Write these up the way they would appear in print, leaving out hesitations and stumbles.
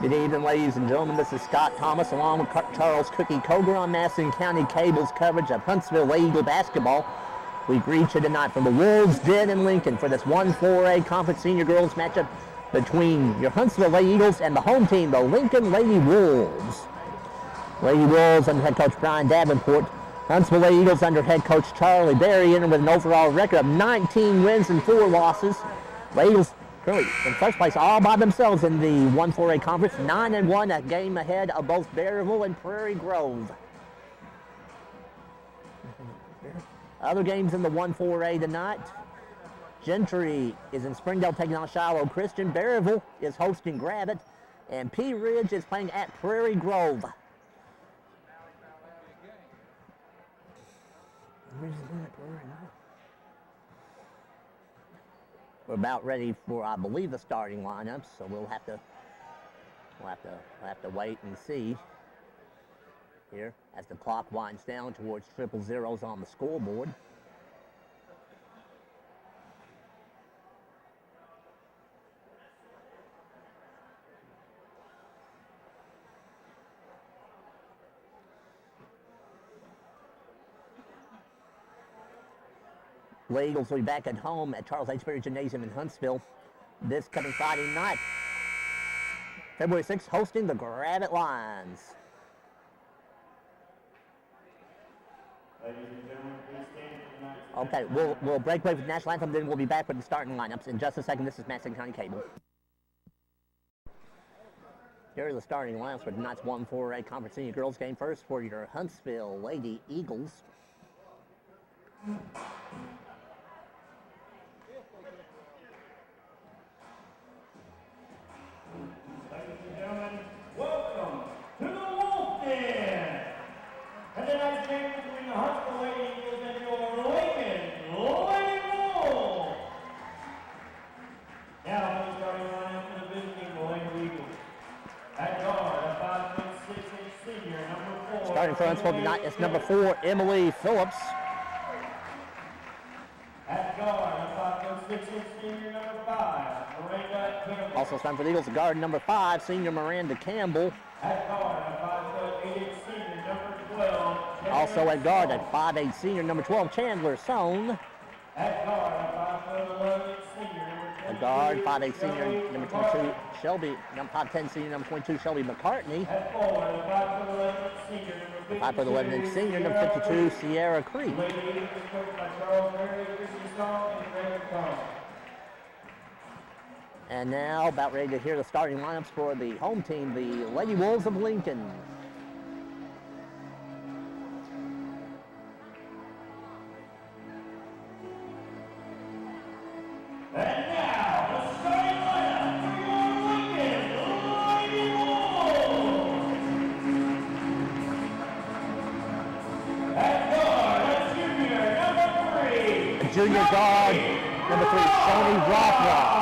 Good evening, ladies and gentlemen. This is Scott Thomas along with Charles Cookie Coger on Madison County Cable's coverage of Huntsville Eagle basketball. We greet you tonight from the Wolves Den in Lincoln for this 1-4A Conference Senior Girls matchup between your Huntsville Eagles and the home team, the Lincoln Lady Wolves. Lady Wolves under head coach Brian Davenport. Huntsville Eagles under head coach Charlie Berry enter with an overall record of 19 wins and 4 losses. The Eagles currently in first place all by themselves in the 1-4A Conference, 9-1, a game ahead of both Berryville and Prairie Grove. Other games in the 1-4A tonight. Gentry is in Springdale taking on Shiloh Christian. Berryville is hosting Gravett. And Pea Ridge is playing at Prairie Grove. We're about ready for, I believe, the starting lineups, so we'll have to wait and see here as the clock winds down towards triple zeros on the scoreboard. The Eagles will be back at home at Charles H. Berry Gymnasium in Huntsville this coming Friday night, February 6th, hosting the Gravett Lions. Okay, we'll break away with the national anthem, then we'll be back with the starting lineups in just a second. This is Madison County Cable. Here are the starting lineups for tonight's 1-4A Conference Senior Girls game. First for your Huntsville Lady Eagles. Ladies and gentlemen, welcome to the Wolf Den. And tonight's game between the Huntsville Lady Eagles and your Lincoln Lady Wolves. Now, the starting lineup for the visiting Lady Eagles. At guard, a 5'6" senior, number 4. Starting for Huntsville tonight is number 4, Emily Phillips. At guard, a 5'6" senior, number 5. Also starting for the Eagles, guard number 5, senior Miranda Campbell. At guard, a 5'8" senior, number 12. Also at guard, at 5'8" senior, number 12, Chandler Sohn. At guard, a 5'11" senior, number 22. At guard, 5'8" senior, number 22, Shelby. 5'10" senior, number 22, Shelby McCartney. At forward, a 5'11" senior, number 52. 5'11" senior, number 52, Sierra Creek. Lady Eagles is coached by Charles Berry, Christy Strong, and Greg Combs. And now, about ready to hear the starting lineups for the home team, the Lady Wolves of Lincoln. And now, the starting lineup for your Lincoln Lady Wolves. At guard, a junior, number 3. A junior guard, number 3, Shoni Rothrock.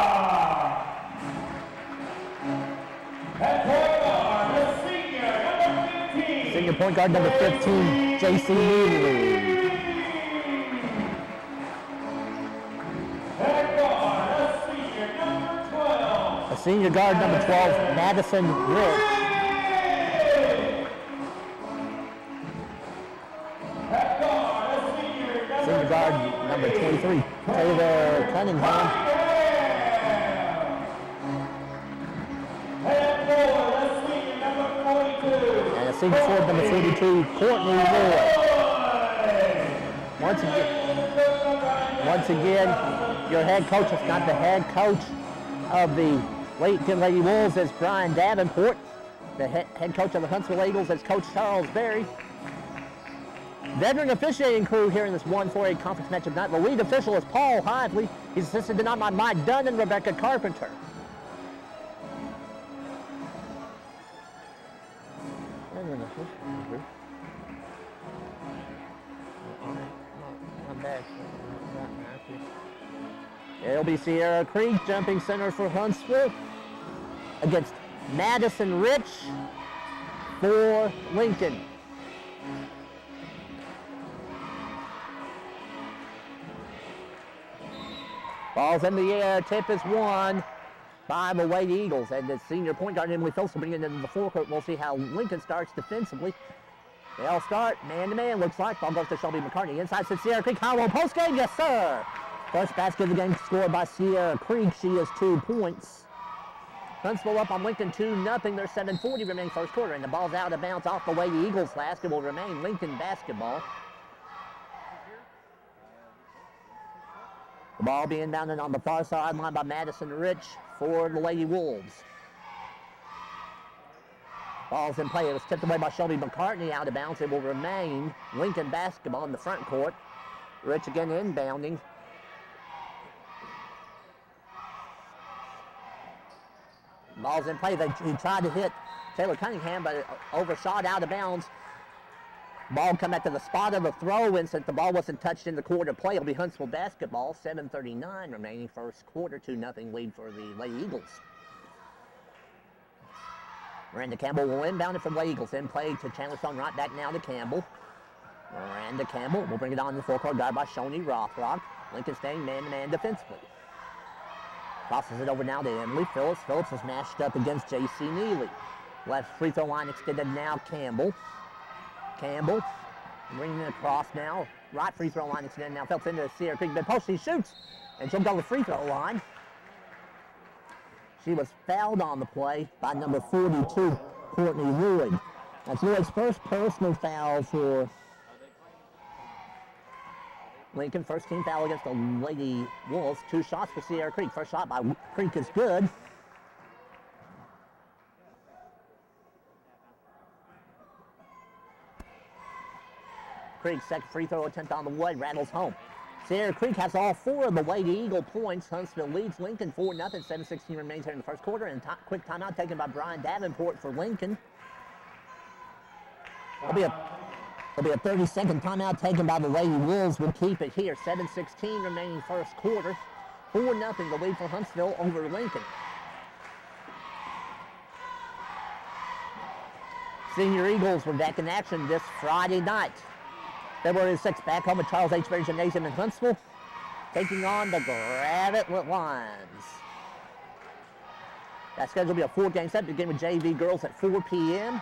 At point guard, the senior, number 15. Senior point guard, number 15, J.C. Neely. At guard, a senior, number 12. A senior guard, number 12, Madison Rich. At guard, a senior, Senior guard, number 23, Taylor Cunningham. And a senior forward, number 42, Courtney Lloyd. Once again, your head coach is not the head coach of the Lincoln Lady Wolves as Brian Davenport. The head coach of the Huntsville Eagles is Coach Charles Berry. Veteran officiating crew here in this 1-4A conference matchup tonight. The lead official is Paul Hively. He's assisted tonight by Mike Dunn and Rebecca Carpenter. It'll be Sierra Creek jumping center for Huntsville against Madison Rich for Lincoln. Ball's in the air, tip is won. by the Lady Eagles. And the senior point guard, Emily Phillips, will bring it into the forecourt. We'll see how Lincoln starts defensively. They'll start man-to-man, looks like. Ball goes to Shelby McCartney. Inside to Sierra Creek. Howell post game, yes, sir. First basket of the game scored by Sierra Creek. She has 2 points. Huntsville up on Lincoln 2-0. There's 7:40 remaining first quarter, and the ball's out of bounds off the Lady Eagles basket. Will remain Lincoln basketball. The ball being inbounded on the far sideline by Madison Rich for the Lady Wolves. Ball's in play. It was tipped away by Shelby McCartney out of bounds. It will remain Lincoln basketball in the front court. Rich again inbounding. Ball's in play. He tried to hit Taylor Cunningham, but it overshot out of bounds. Ball come back to the spot of the throw, and since the ball wasn't touched in the quarter play, it'll be Huntsville basketball. 7:39 remaining first quarter, 2-0 lead for the Lady Eagles. Miranda Campbell will inbound it from Lady Eagles. In play to Chandler Stone, right back now to Campbell. Miranda Campbell will bring it on the forecourt, guard by Shoni Rothrock. Lincoln staying man-to-man defensively. Tosses it over now to Emily Phillips. Phillips is matched up against J.C. Neely. Left free throw line extended now, Campbell. Campbell bringing it across now. Right free throw line extended now. Phillips into the Sierra Creek mid post. She shoots, and she'll go to the free throw line. She was fouled on the play by number 42, Courtney Lloyd. That's Lloyd's first personal foul for Lincoln. First team foul against the Lady Wolves. 2 shots for Sierra Creek. First shot by Creek is good. Creek, second free throw attempt on the way, rattles home. Sierra Creek has all 4 of the Lady Eagle points. Huntsville leads Lincoln 4-0. 7:16 remains here in the first quarter, and quick timeout taken by Brian Davenport for Lincoln. There'll be a 30-second timeout taken by the Lady Wolves. We'll keep it here. 7:16 remaining first quarter. 4-0 the lead for Huntsville over Lincoln. Senior Eagles were back in action this Friday night. February 6th, back home at Charles H. Berry Gymnasium in Huntsville, taking on the Gravette Lions. That schedule will be a 4-game set, beginning with JV girls at 4 p.m.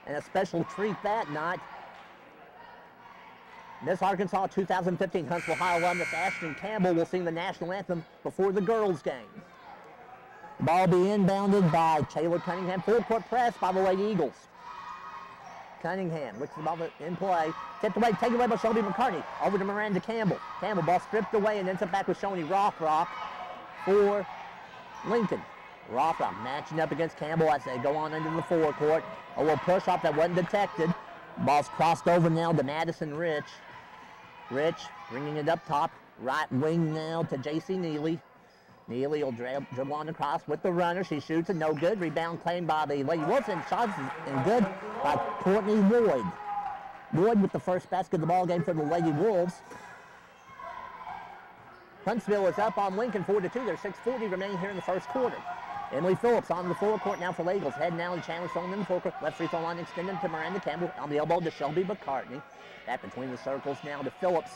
And a special treat that night. Miss Arkansas 2015 Huntsville High alumnus Ashton Campbell will sing the national anthem before the girls' game. The ball be inbounded by Taylor Cunningham. Full court press by the Lady Eagles. Cunningham looks the ball in play. Tipped away, taken away by Shelby McCartney. Over to Miranda Campbell. Campbell, ball stripped away and ends up back with Shoni Rothrock for Lincoln. Rothrock matching up against Campbell as they go on into the forecourt. A little push off that wasn't detected. Ball's crossed over now to Madison Rich. Rich bringing it up top. Right wing now to J.C. Neely. Neely will dribble on across with the runner. She shoots it, no good. Rebound claimed by the Lady Wolves, and shots and good by Courtney Lloyd. Lloyd with the first basket of the ball game for the Lady Wolves. Huntsville is up on Lincoln 4-2. There's 6:40 remaining here in the first quarter. Emily Phillips on the forecourt now for the Eagles. Head now to Chandler Stone in the forecourt. Left free throw line extended to Miranda Campbell. On the elbow to Shelby McCartney. Back between the circles now to Phillips.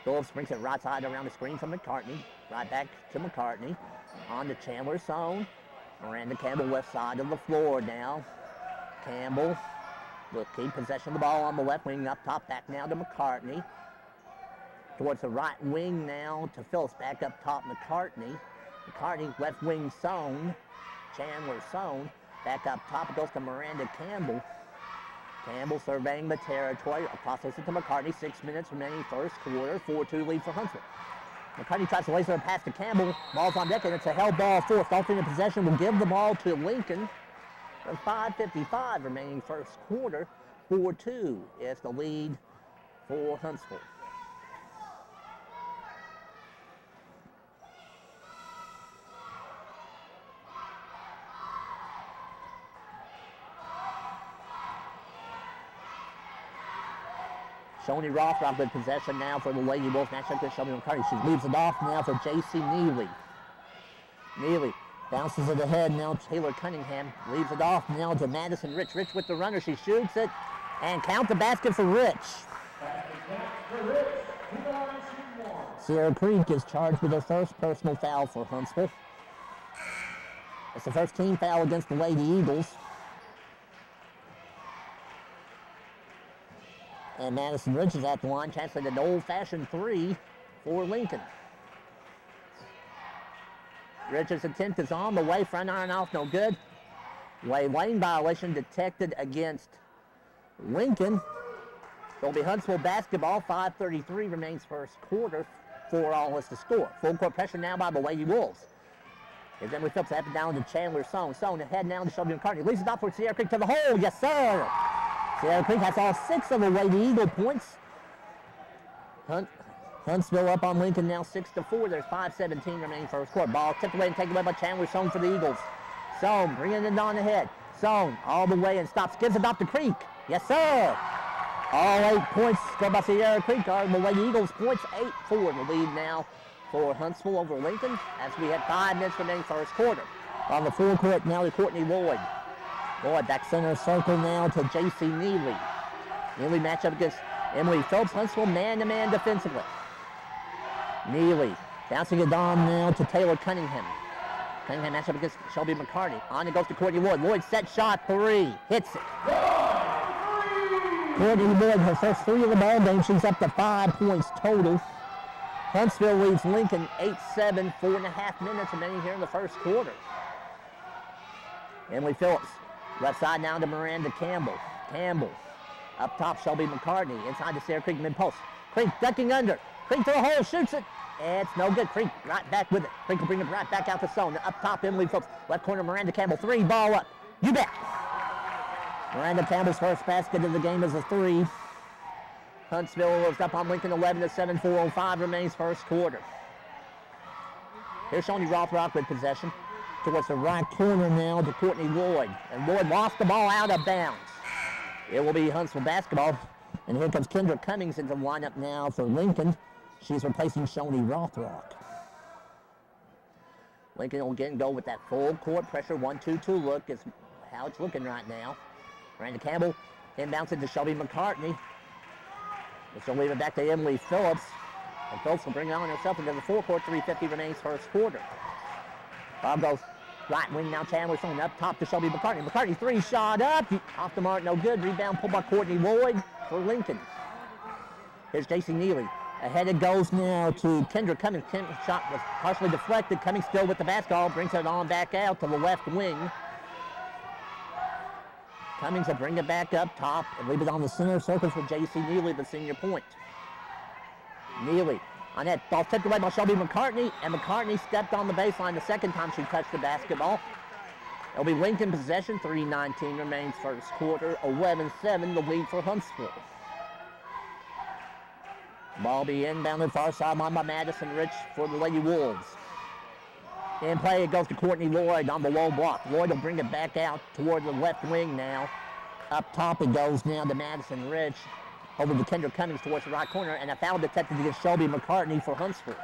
Phillips brings it right side around the screen from McCartney. Right back to McCartney. On to Chandler's zone. Miranda Campbell left side of the floor now. Campbell will keep possession of the ball on the left wing. Up top, back now to McCartney. Towards the right wing now to Phillips. Back up top, McCartney. McCartney left wing zone. Chandler's zone. Back up top, it goes to Miranda Campbell. Campbell surveying the territory. Crosses it to McCartney. 6 minutes remaining first quarter. 4-2 lead for Huntsville. McCartney tries to laser a pass to Campbell. Ball's on deck, and it's a held ball forced. Alternate possession will give the ball to Lincoln. 5:55 remaining first quarter. 4-2 is the lead for Huntsville. Shoni Rothrock with possession now for the Lady Wolves. Match up to Shelby McCartney. She leaves it off now for J.C. Neely. Neely bounces it ahead now. Taylor Cunningham leaves it off now to Madison Rich. Rich with the runner. She shoots it and count the basket for Rich. Sierra Creek is charged with their first personal foul for Huntsville. It's the first team foul against the Lady Eagles. And Madison Ridge is at the line, chancing an old-fashioned 3 for Lincoln. Ridge's attempt is on the way, front iron off, no good. Lane violation detected against Lincoln. It'll be Huntsville basketball. 5:33 remains first quarter. 4 all is to score. Full court pressure now by the Lady Wolves. Here's Emily Phillips up and down to Chandler Sohn. Sohn ahead now to Shelby McCartney. Leads it off for Sierra Creek to the hole. Yes, sir. Sierra Creek has all 6 of the Lady Eagle points. Huntsville up on Lincoln now 6-4. There's 5:17 remaining first quarter. Ball tipped away and taken away by Chandler Sohn for the Eagles. Sohn bringing it on ahead. Sohn all the way and stops. Gives it off to Creek. Yes, sir. All 8 points scored by Sierra Creek are the Lady Eagles points. 8-4 the lead now for Huntsville over Lincoln as we had 5 minutes remaining first quarter. On the forecourt now to Courtney Lloyd. Lloyd back center circle now to J.C. Neely. Neely matchup against Emily Phillips. Huntsville man-to-man defensively. Neely bouncing it on now to Taylor Cunningham. Cunningham matchup against Shelby McCarty. On it goes to Courtney Lloyd. Lloyd set shot 3. Hits it. Courtney Lloyd, her first 3 of the ball game. She's up to 5 points total. Huntsville leads Lincoln 8-7. 4.5 minutes remaining here in the first quarter. Emily Phillips. Left side now to Miranda Campbell. Campbell. Up top, Shelby McCartney. Inside to Sierra Creek mid-post. Creek ducking under. Creek through a hole. Shoots it. It's no good. Creek right back with it. Creek will bring it right back out to Sohn. Up top, Emily Phillips. Left corner, Miranda Campbell. 3, ball up. You bet. Miranda Campbell's first basket of the game is a 3. Huntsville is up on Lincoln 11-7. 4:05 remains first quarter. Here's Shawnee Rothrock with possession. Towards the right corner now to Courtney Lloyd. And Lloyd lost the ball out of bounds. It will be Huntsville basketball. And here comes Kendra Cummings into the lineup now for Lincoln. She's replacing Shawnee Rothrock. Lincoln will again go with that full court pressure. 1-2-2 look is how it's looking right now. Miranda Campbell inbounds it to Shelby McCartney. She'll leave it back to Emily Phillips. And Phillips will bring it on herself into the forecourt. 3:50 remains first quarter. Bob goes right wing now. Chandler Sohn up top to Shelby McCartney. McCartney 3 shot up. Off the mark, no good. Rebound pulled by Courtney Lloyd for Lincoln. Here's J.C. Neely. Ahead it goes now to Kendra Cummings. Cummings' shot was partially deflected. Cummings still with the basketball. Brings it on back out to the left wing. Cummings will bring it back up top and leave it on the center circle for J.C. Neely, the senior point. Neely on that ball tipped away by Shelby McCartney, and McCartney stepped on the baseline the second time she touched the basketball. It'll be Lincoln possession. 3:19 remains first quarter. 11-7 the lead for Huntsville. Ball be inbounded far sideline by Madison Rich for the Lady Wolves. In play, it goes to Courtney Lloyd on the low block. Lloyd will bring it back out toward the left wing now. Up top it goes now to Madison Rich. Over to Kendra Cummings towards the right corner, and a foul detected against Shelby McCartney for Huntsville.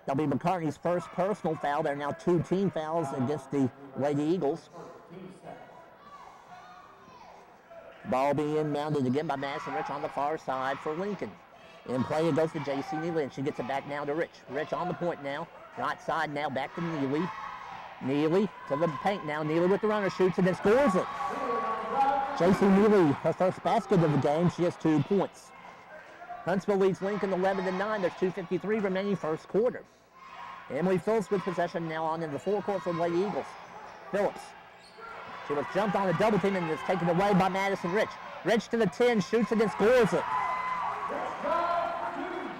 That'll be McCartney's first personal foul. There are now 2 team fouls against the Lady Eagles. Ball being inbounded again by Madison Rich on the far side for Lincoln. In play, it goes to J.C. Neely, and she gets it back now to Rich. Rich on the point now. Right side now, back to Neely. Neely to the paint now. Neely with the runner, shoots it and scores it. J.C. Neely, her first basket of the game. She has 2 points. Huntsville leads Lincoln 11-9. There's 2:53 remaining first quarter. Emily Phillips with possession now on in the forecourt for the Lady Eagles. Phillips. She was jumped on a double team and is taken away by Madison Rich. Rich to the 10, shoots it and scores it.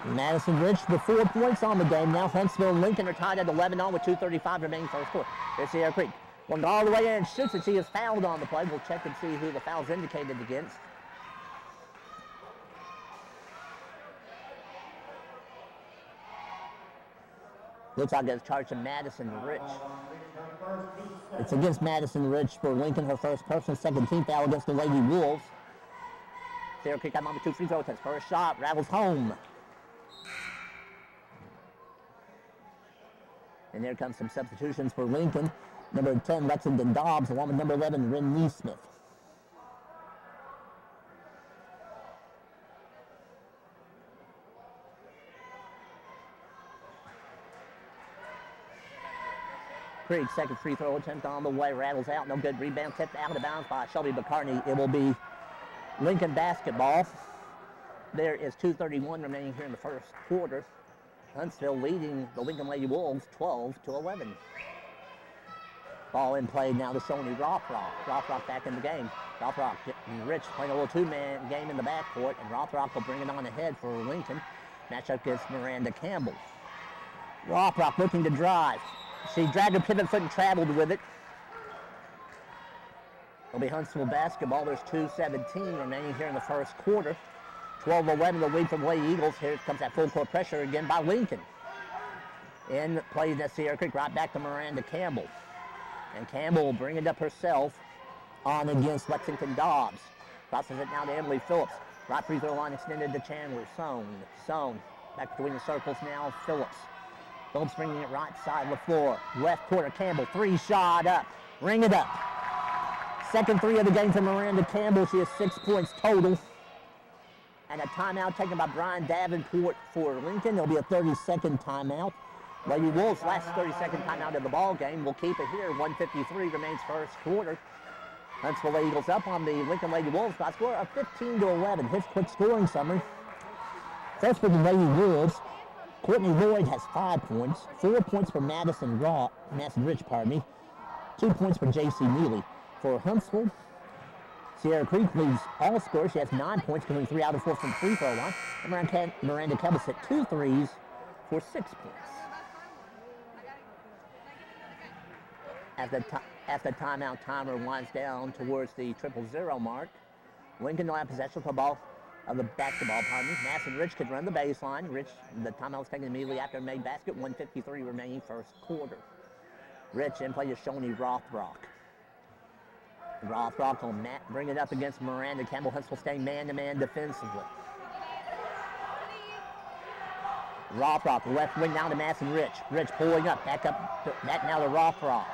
Madison Rich with 4 points on the game. Now Huntsville and Lincoln are tied at 11-all with 2:35 remaining first quarter. Here's Sierra Creek. One all the way in, shoots it. She is fouled on the play. We'll check and see who the foul's indicated against. Looks like it's charged to Madison Rich. It's against Madison Rich for Lincoln, her first personal, second team foul against the Lady Wolves. Sierra Creek got on the 2 free throw attempts. First shot, Ravels home. And there comes some substitutions for Lincoln. Number 10, Lexington Dobbs, along with number 11, Ren Neesmith. Creek, second free throw attempt on the way, rattles out, no good. Rebound tipped out of bounds by Shelby McCartney. It will be Lincoln basketball. There is 2:31 remaining here in the first quarter. Huntsville leading the Lincoln Lady Wolves 12-11. Ball in play now to Shoney Rothrock. Rothrock back in the game. Rothrock and Rich playing a little two-man game in the backcourt, and Rothrock will bring it on ahead for Lincoln. Matchup against Miranda Campbell. Rothrock looking to drive. She dragged her pivot foot and traveled with it. It'll be Huntsville basketball. There's 2:17 remaining here in the first quarter. 12-11 the lead from Lady Eagles. Here comes that full court pressure again by Lincoln. In play to Sierra Creek, right back to Miranda Campbell. And Campbell will bring it up herself on against Lexington Dobbs. Crosses it now to Emily Phillips. Right free throw line extended to Chandler. Sohn. Back between the circles now, Phillips. Phillips bringing it right side of the floor. Left corner, Campbell. 3 shot up. Ring it up. Second 3 of the game for Miranda Campbell. She has 6 points total. And a timeout taken by Brian Davenport for Lincoln. There'll be a 30-second timeout. Lady Wolves' last 30-second timeout of the ball game. We'll keep it here. 1:53 remains first quarter. Huntsville Eagles up on the Lincoln Lady Wolves by a score of 15-11. Here's a quick scoring summary. First for the Lady Wolves, Courtney Lloyd has 5 points. 4 points for Madison Rich, 2 points for J.C. Neely. For Huntsville, Sierra Creek leads all scores. She has 9 points, coming 3 out of 4 from free throw line. And Miranda Campbell hit 2 threes for 6 points. As the timeout timer winds down towards the 000 mark, Lincoln will have possession of the ball of the basketball. Madison Rich could run the baseline. Rich, the timeout was taken immediately after a made basket. 1:53 remaining first quarter. Rich in play to Shoney Rothrock. Rothrock will bring it up against Miranda Campbell. Huntsville staying man-to-man defensively. Rothrock, left wing down to Madison Rich. Rich pulling up, back now to Rothrock.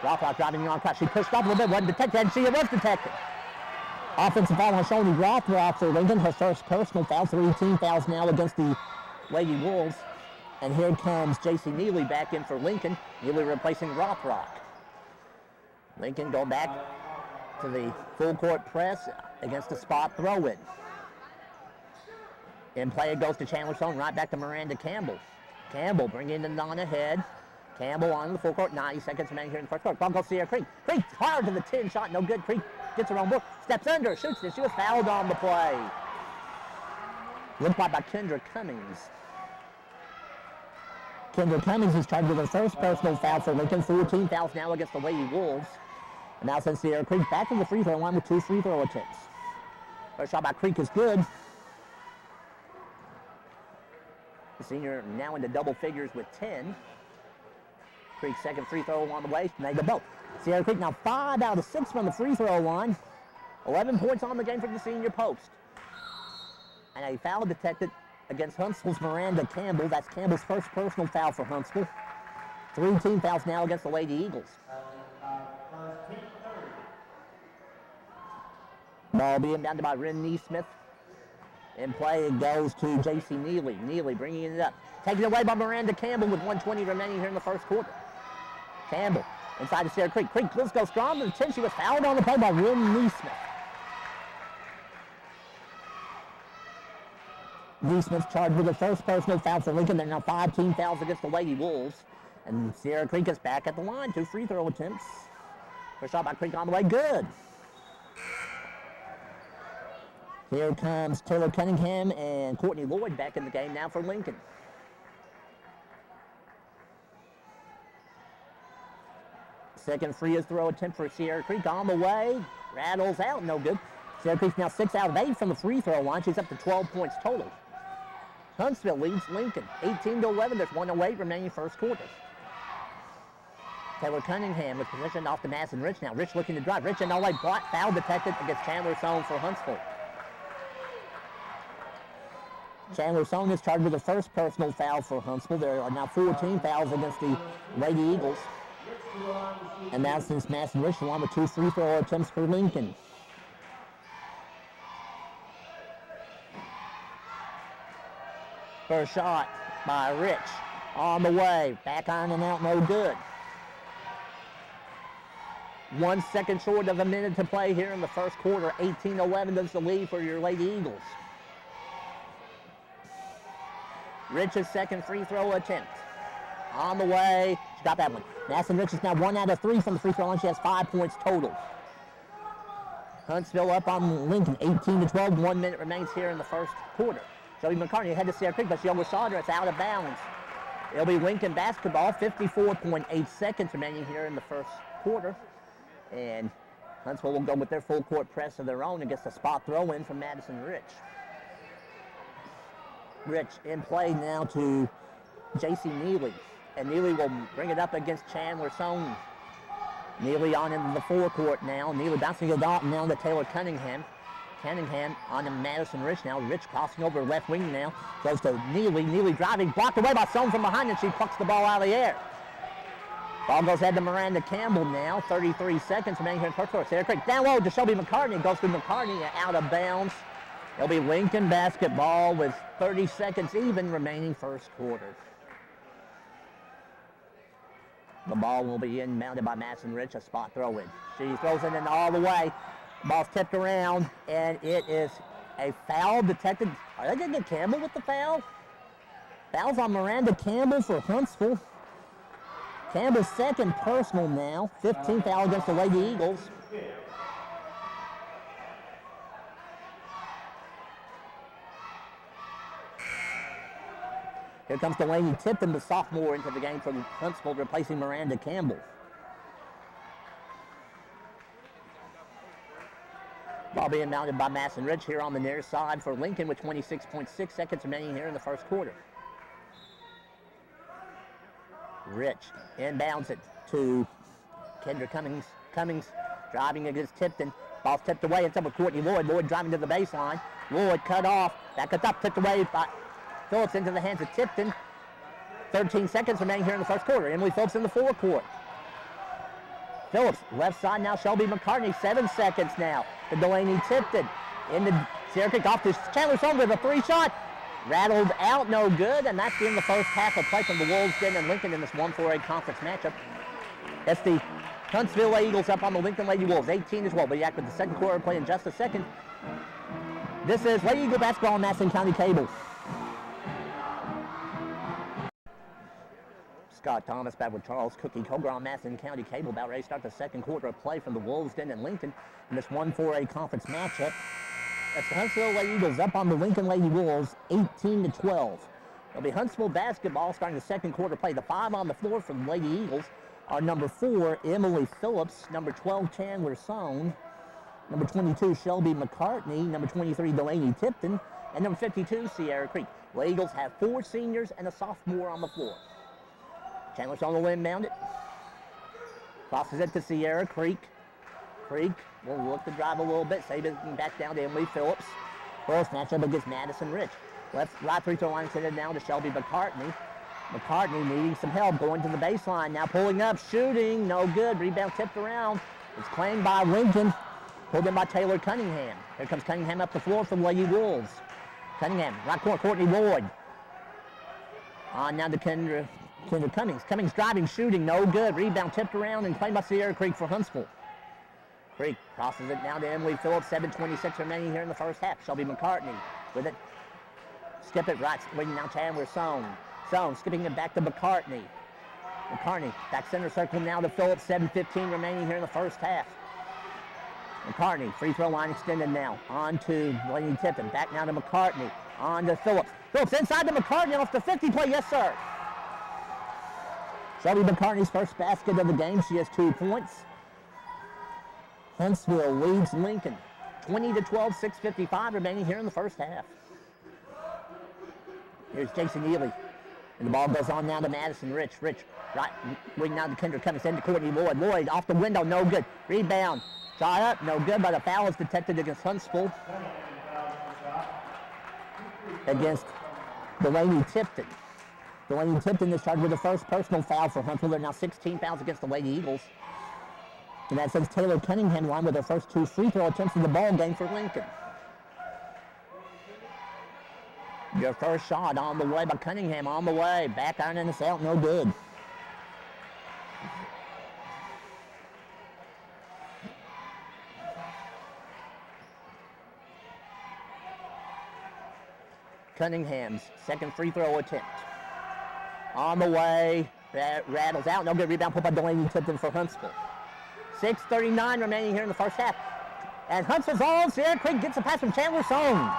Rothrock driving on clock. She pushed off a little bit, wasn't detected, and she was detected. Offensive foul on Shoney Rothrock for Lincoln. Her first personal foul. 3 team fouls now against the Lady Wolves. And here comes J.C. Neely back in for Lincoln. Neely replacing Rothrock. Lincoln going back to the full court press against the spot throw-in. In play it goes to Chandler Sohn, right back to Miranda Campbell. Campbell bringing it on ahead. Campbell on the full court, 90 seconds remaining here in the first quarter. Ball goes to Sierra Creek. Creek hard to the 10 shot, no good. Creek gets her own board, steps under, shoots it. She was fouled on the play. Looked like by Kendra Cummings. Kendra Cummings is charged with her first personal foul for Lincoln. 14 fouls now against the Lady Wolves. And now sends Sierra Creek back to the free throw line with 2 free throw attempts. First shot by Creek is good. The senior now into double figures with 10. Creek's second free throw on the way. Made the both. Sierra Creek now 5 out of 6 from the free throw line. 11 points on the game for the senior post. And a foul detected against Huntsville's Miranda Campbell. That's Campbell's first personal foul for Huntsville. 3 team fouls now against the Lady Eagles. Ball being down to by Ren Neesmith. In play, it goes to J.C. Neely. Neely bringing it up. Taken away by Miranda Campbell with 1:20 remaining here in the first quarter. Campbell inside to Sierra Creek. Creek, let's go strong to the 10. She was fouled on the play by Ren Neesmith. Neesmith charged with the first personal foul for Lincoln. There are now 5 team fouls against the Lady Wolves. And Sierra Creek is back at the line. 2 free throw attempts. First shot by Creek on the way. Good. Here comes Taylor Cunningham and Courtney Lloyd back in the game now for Lincoln. Second free throw attempt for Sierra Creek on the way. Rattles out, no good. Sierra Creek's now 6 out of 8 from the free throw line. She's up to 12 points total. Huntsville leads Lincoln 18-11. There's 1:08 remaining first quarter. Taylor Cunningham with possession off to Madison Rich now. Rich looking to drive. Rich and all foul detected against Chandler Sohn for Huntsville. Chandler Sohn is charged with the first personal foul for Huntsville. There are now 14 fouls against the Lady Eagles. And now since Madison Rich along with 2 free throw attempts for Lincoln. First shot by Rich on the way. Back on and out, no good. 1 second short of a minute to play here in the first quarter. 18-11 is the lead for your Lady Eagles. Rich's second free throw attempt. On the way. She got that one. Madison Rich is now 1 out of 3 from the free throw line. She has 5 points total. Huntsville up on Lincoln, 18-12. 1 minute remains here in the first quarter. Joey McCartney had to Sierra Creek, but she overshot her. It's out of bounds. It'll be Lincoln basketball. 54.8 seconds remaining here in the first quarter. And Huntsville will go with their full court press of their own and gets a spot throw in from Madison Rich. Rich in play now to J.C. Neely. And Neely will bring it up against Chandler Sohn. Neely on into the forecourt now. Neely bouncing it off now to Taylor Cunningham. Cunningham on to Madison Rich now. Rich crossing over left wing now. Goes to Neely. Neely driving, blocked away by Sohn from behind, and she plucks the ball out of the air. Ball goes ahead to Miranda Campbell now. 33 seconds remaining here in first quarter. Sierra Creek down low to Shelby McCartney. Goes to McCartney out of bounds. It'll be Lincoln basketball with 30 seconds even remaining first quarter. The ball will be inbounded by Madison Rich, a spot throw in. She throws it in all the way. The ball's tipped around, and it is a foul detected. Are they going to get Campbell with the foul? Foul's on Miranda Campbell for Huntsville. Campbell's second personal now. 15th foul against the Lady Eagles. Here comes Delaney Tipton, the sophomore, into the game for Huntsville, replacing Miranda Campbell. Ball being mounted by Madison Rich here on the near side for Lincoln with 26.6 seconds remaining here in the first quarter. Rich inbounds it to Kendra Cummings. Cummings driving against Tipton. Ball's tipped away. It's up with Courtney Lloyd. Lloyd driving to the baseline. Lloyd cut off. Back it up. Tipped away by Phillips into the hands of Tipton. 13 seconds remaining here in the first quarter. Emily Phillips in the forecourt. Phillips, left side now, Shelby McCartney. 7 seconds now to Delaney Tipton. Into Sierra Creek off to Chandler Sohn with a 3-shot. Rattled out, no good, and that's in the first half of play from the Wolves, Den and Lincoln in this 1-4-8 conference matchup. That's the Huntsville Eagles up on the Lincoln Lady Wolves, 18-12. We'll be back with the second quarter play in just a second. This is Lady Eagle basketball on Madison County Cable. Scott Thomas back with Charles Cookie Coger on Madison County Cable, about ready to start the second quarter of play from the Wolves, Den and Lincoln in this 1-4-8 conference matchup. That's the Huntsville Lady Eagles up on the Lincoln Lady Wolves, 18-12. It'll be Huntsville basketball starting the second quarter play. The 5 on the floor for the Lady Eagles are number 4, Emily Phillips, number 12, Chandler Sohn, number 22, Shelby McCartney, number 23, Delaney Tipton, and number 52, Sierra Creek. The Eagles have 4 seniors and a sophomore on the floor. Chandler Sohn will inbound it. Crosses it to Sierra Creek. Creek will look to drive a little bit, save it back down to Emily Phillips. First matchup against Madison Rich. Right free throw line extended now to Shelby McCartney. McCartney needing some help, going to the baseline, now pulling up, shooting, no good. Rebound tipped around. It's claimed by Lincoln, pulled in by Taylor Cunningham. Here comes Cunningham up the floor from Lady Wolves. Cunningham, right corner, Courtney Lloyd. On now to Kendra Cummings. Cummings driving, shooting, no good. Rebound tipped around and claimed by Sierra Creek for Huntsville. Creek crosses it down to Emily Phillips, 7:26 remaining here in the first half. Shelby McCartney with it. Skip it right, waiting now Chandler Sohn. Sohn skipping it back to McCartney. McCartney, back center circle now to Phillips, 7:15 remaining here in the first half. McCartney, free throw line extended now. On to Delaney Tipton, back now to McCartney. On to Phillips. Phillips inside to McCartney off the 50 play, yes sir. Shelby McCartney's first basket of the game, she has 2 points. Huntsville leads Lincoln 20-12, 6:55 remaining here in the first half. Here's Jason Neely. And the ball goes on now to Madison Rich. Rich, right wing now to Kendra Cummings, into Courtney Lloyd. Lloyd off the window, no good. Rebound, shot up, no good, but a foul is detected against Huntsville. Against Delaney Tipton. Delaney Tipton is charged with the first personal foul for Huntsville. There are now 16 fouls against the Lady Eagles. And that sends Taylor Cunningham line with her first 2 free throw attempts in the ball game for Lincoln. Your first shot on the way by Cunningham, on the way. Back iron and it's out, no good. Cunningham's second free throw attempt. On the way, rattles out. No good. Rebound put by Delaney Tipton for Huntsville. 6:39 remaining here in the first half. And Huntsville's on. Sierra Creek gets a pass from Chandler Song.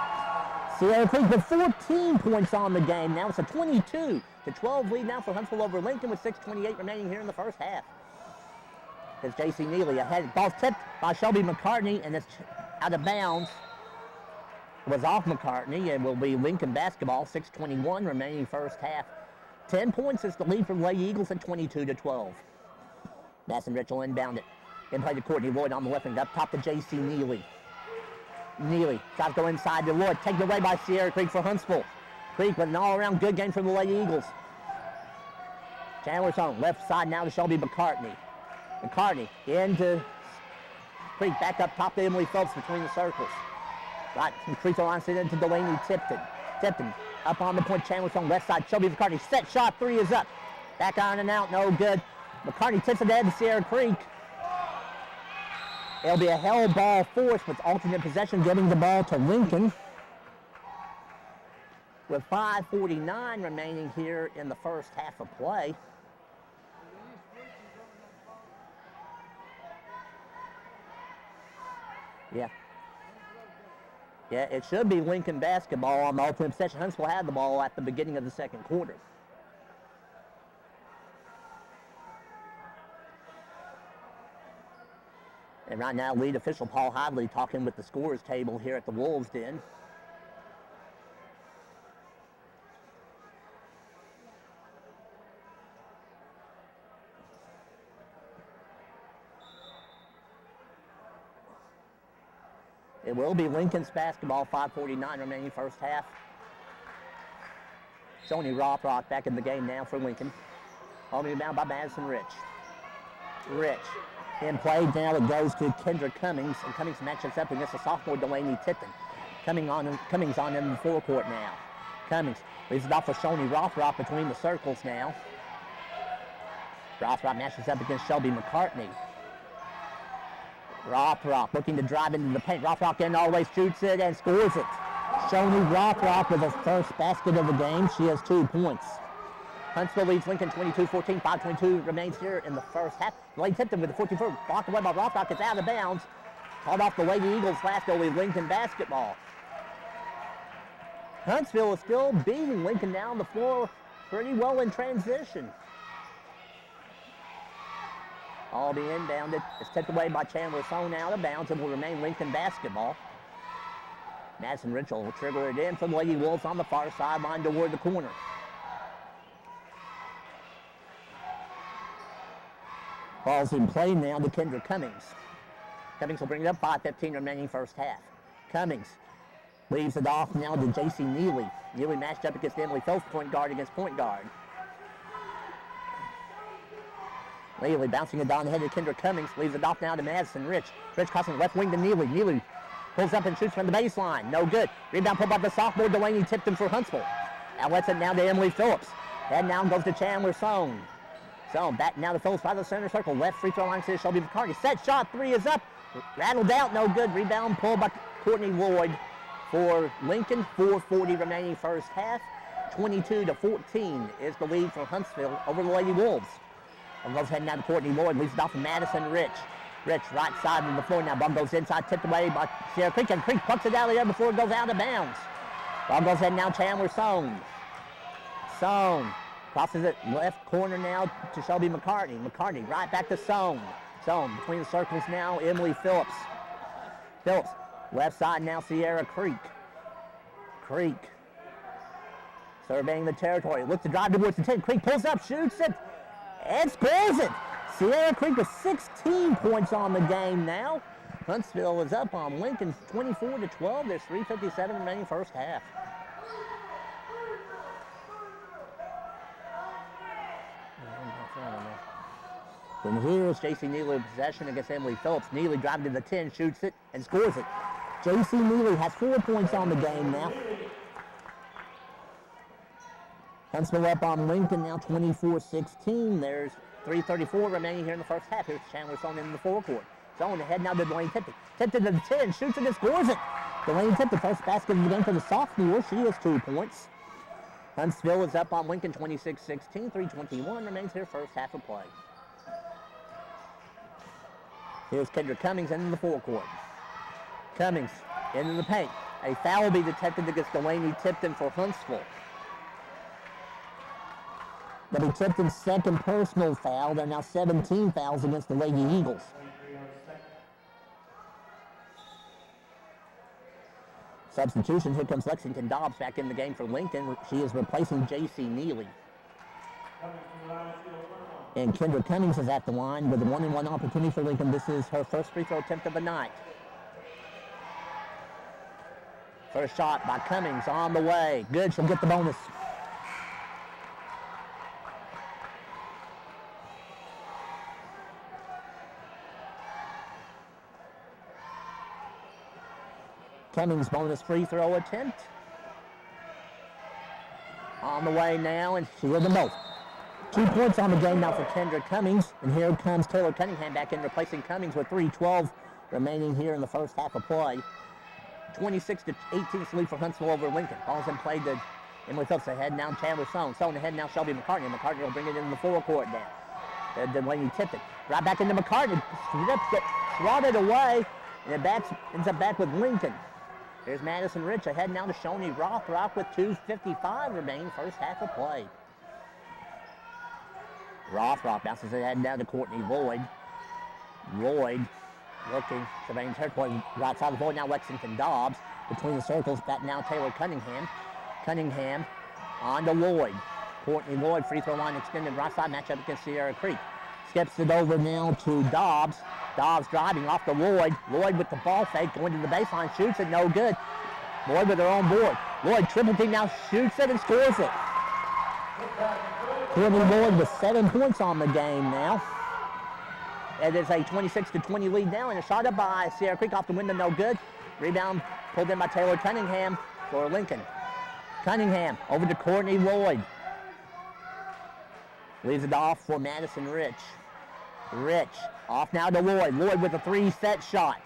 Sierra Creek with 14 points on the game. Now it's a 22-12 lead now for Huntsville over Lincoln with 6:28 remaining here in the first half. It's J.C. Neely ahead. Ball's tipped by Shelby McCartney, and it's out of bounds. It was off McCartney. It will be Lincoln basketball. 6:21 remaining first half. 10 points is the lead for the Lady Eagles at 22-12. Madison Rich will inbound it. In play to Courtney Lloyd on the left wing. Up top to J.C. Neely. Neely tries to go inside to Lloyd. Taken away by Sierra Creek for Huntsville. Creek with an all-around good game for the Lady Eagles. Chandler's home. Left side now to Shelby McCartney. McCartney into Creek. Back up top to Emily Phelps between the circles. Right, free throw line sent into Delaney Tipton. Tipton up on the point. Chandler's home. Left side. Shelby McCartney. Set shot. Three is up. Back on and out. No good. McCartney tips it ahead to Sierra Creek. It'll be a held ball force with alternate possession, getting the ball to Lincoln. With 5:49 remaining here in the first half of play. Yeah, it should be Lincoln basketball on the alternate possession. Huntsville had the ball at the beginning of the second quarter. And right now, lead official Paul Hodley talking with the scorers table here at the Wolves' Den. It will be Lincoln's basketball, 5:49 remaining first half. Sony Rothrock back in the game now for Lincoln. Home rebound by Madison Rich. Rich. In play now, it goes to Kendra Cummings, and Cummings matches up against the sophomore Delaney Tipton. Cummings on in the forecourt now. Cummings leaves it off for Shoni Rothrock between the circles now. Rothrock matches up against Shelby McCartney. Rothrock looking to drive into the paint. Rothrock in all the way, shoots it and scores it. Shoni Rothrock with her first basket of the game. She has 2 points. Huntsville leads Lincoln 22-14. 5:22 remains here in the first half. Lane Tipton with the 14-foot blocked away by Rothrock. It's out of bounds. Called off the Lady Eagles. Last goal, Lincoln basketball. Huntsville is still beating Lincoln down the floor pretty well in transition. All be inbounded. It's tipped away by Chandler Sohn out of bounds and will remain Lincoln basketball. Madison Ritchell will trigger it in from Lady Wolves on the far sideline toward the corner. Ball's in play now to Kendra Cummings. Cummings will bring it up, 5:15 remaining first half. Cummings leaves it off now to J.C. Neely. Neely matched up against Emily Phelps, point guard against point guard. Neely bouncing it down ahead to Kendra Cummings, leaves it off now to Madison Rich. Rich crossing the left wing to Neely. Neely pulls up and shoots from the baseline. No good. Rebound pulled by the sophomore Delaney Tipton for Huntsville. Now lets it now to Emily Phillips. That now goes to Chandler Sohn. Sohn back now to Phillips by the center circle. Left free throw line to Shelby McCartney. Set shot, three is up. Rattled out, no good. Rebound pulled by Courtney Lloyd for Lincoln. 4:40 remaining first half. 22-14 is the lead for Huntsville over the Lady Wolves. And goes heading down to Courtney Lloyd. Leaves it off to Madison Rich. Rich right side of the floor now. Ball goes inside, tipped away by Sierra Creek. And Creek pucks it out of there before it goes out of bounds. Ball goes heading now Chandler Sohn. Sohn crosses it left corner now to Shelby McCartney. McCartney right back to Sohn. Sohn between the circles now, Emily Phillips. Phillips, left side now, Sierra Creek. Creek surveying the territory. Looks to drive towards the 10. Creek pulls up, shoots it, and scores it. Sierra Creek with 16 points on the game now. Huntsville is up on Lincoln 24-12. There's 3:57 remaining first half. And here's J.C. Neely in possession against Emily Phillips. Neely driving to the 10, shoots it, and scores it. J.C. Neely has 4 points on the game now. Huntsville up on Lincoln now 24-16. There's 3:34 remaining here in the first half. Here's Chandler Sohn in the forecourt. Sohn ahead now to Dwayne Tipton. Tipton to the 10, shoots it and scores it. Delaney tipped the first basket of the game for the sophomore. She has 2 points. Huntsville is up on Lincoln 26-16. 3:21 remains here, first half of play. Here's Kendra Cummings into the forecourt. Cummings into the paint. A foul will be detected against Delaney Tipton for Huntsville. That'll be Tipton's second personal foul. There are now 17 fouls against the Lady Eagles. Substitution, here comes Lexington Dobbs back in the game for Lincoln. She is replacing J.C. Neely. And Kendra Cummings is at the line with a 1-and-1 opportunity for Lincoln. This is her first free throw attempt of the night. First shot by Cummings on the way. Good, she'll get the bonus. Cummings bonus free throw attempt. On the way now, and she hit them both. 2 points on the game now for Kendra Cummings. And here comes Taylor Cunningham back in, replacing Cummings with 3:12 remaining here in the first half of play. 26-18 lead for Huntsville over Lincoln. Ball's in play to Emily Phillips ahead now. Chandler Sohn. Sohn ahead now. Shelby McCartney. McCartney will bring it into the forecourt now. Delaney tipped it. Right back into McCartney. Swatted away. And it ends up back with Lincoln. Here's Madison Rich ahead now to Shoni Rothrock with 2:55 remaining first half of play. Rothrock bounces ahead down to Courtney Lloyd. Lloyd looking, surveying territory right side of the ball. Now Lexington Dobbs between the circles. Back now Taylor Cunningham. Cunningham on to Lloyd. Courtney Lloyd, free throw line extended right side matchup against Sierra Creek. Skips it over now to Dobbs. Dobbs driving off to Lloyd. Lloyd with the ball fake, going to the baseline, shoots it, no good. Lloyd with her own board. Lloyd triple team now, shoots it and scores it. Courtney Lloyd with 7 points on the game now. It is a 26-20 lead now, and a shot up by Sierra Creek off the window, no good. Rebound pulled in by Taylor Cunningham for Lincoln. Cunningham over to Courtney Lloyd. Leaves it off for Madison Rich. Rich off now to Lloyd. Lloyd with a 3-set shot.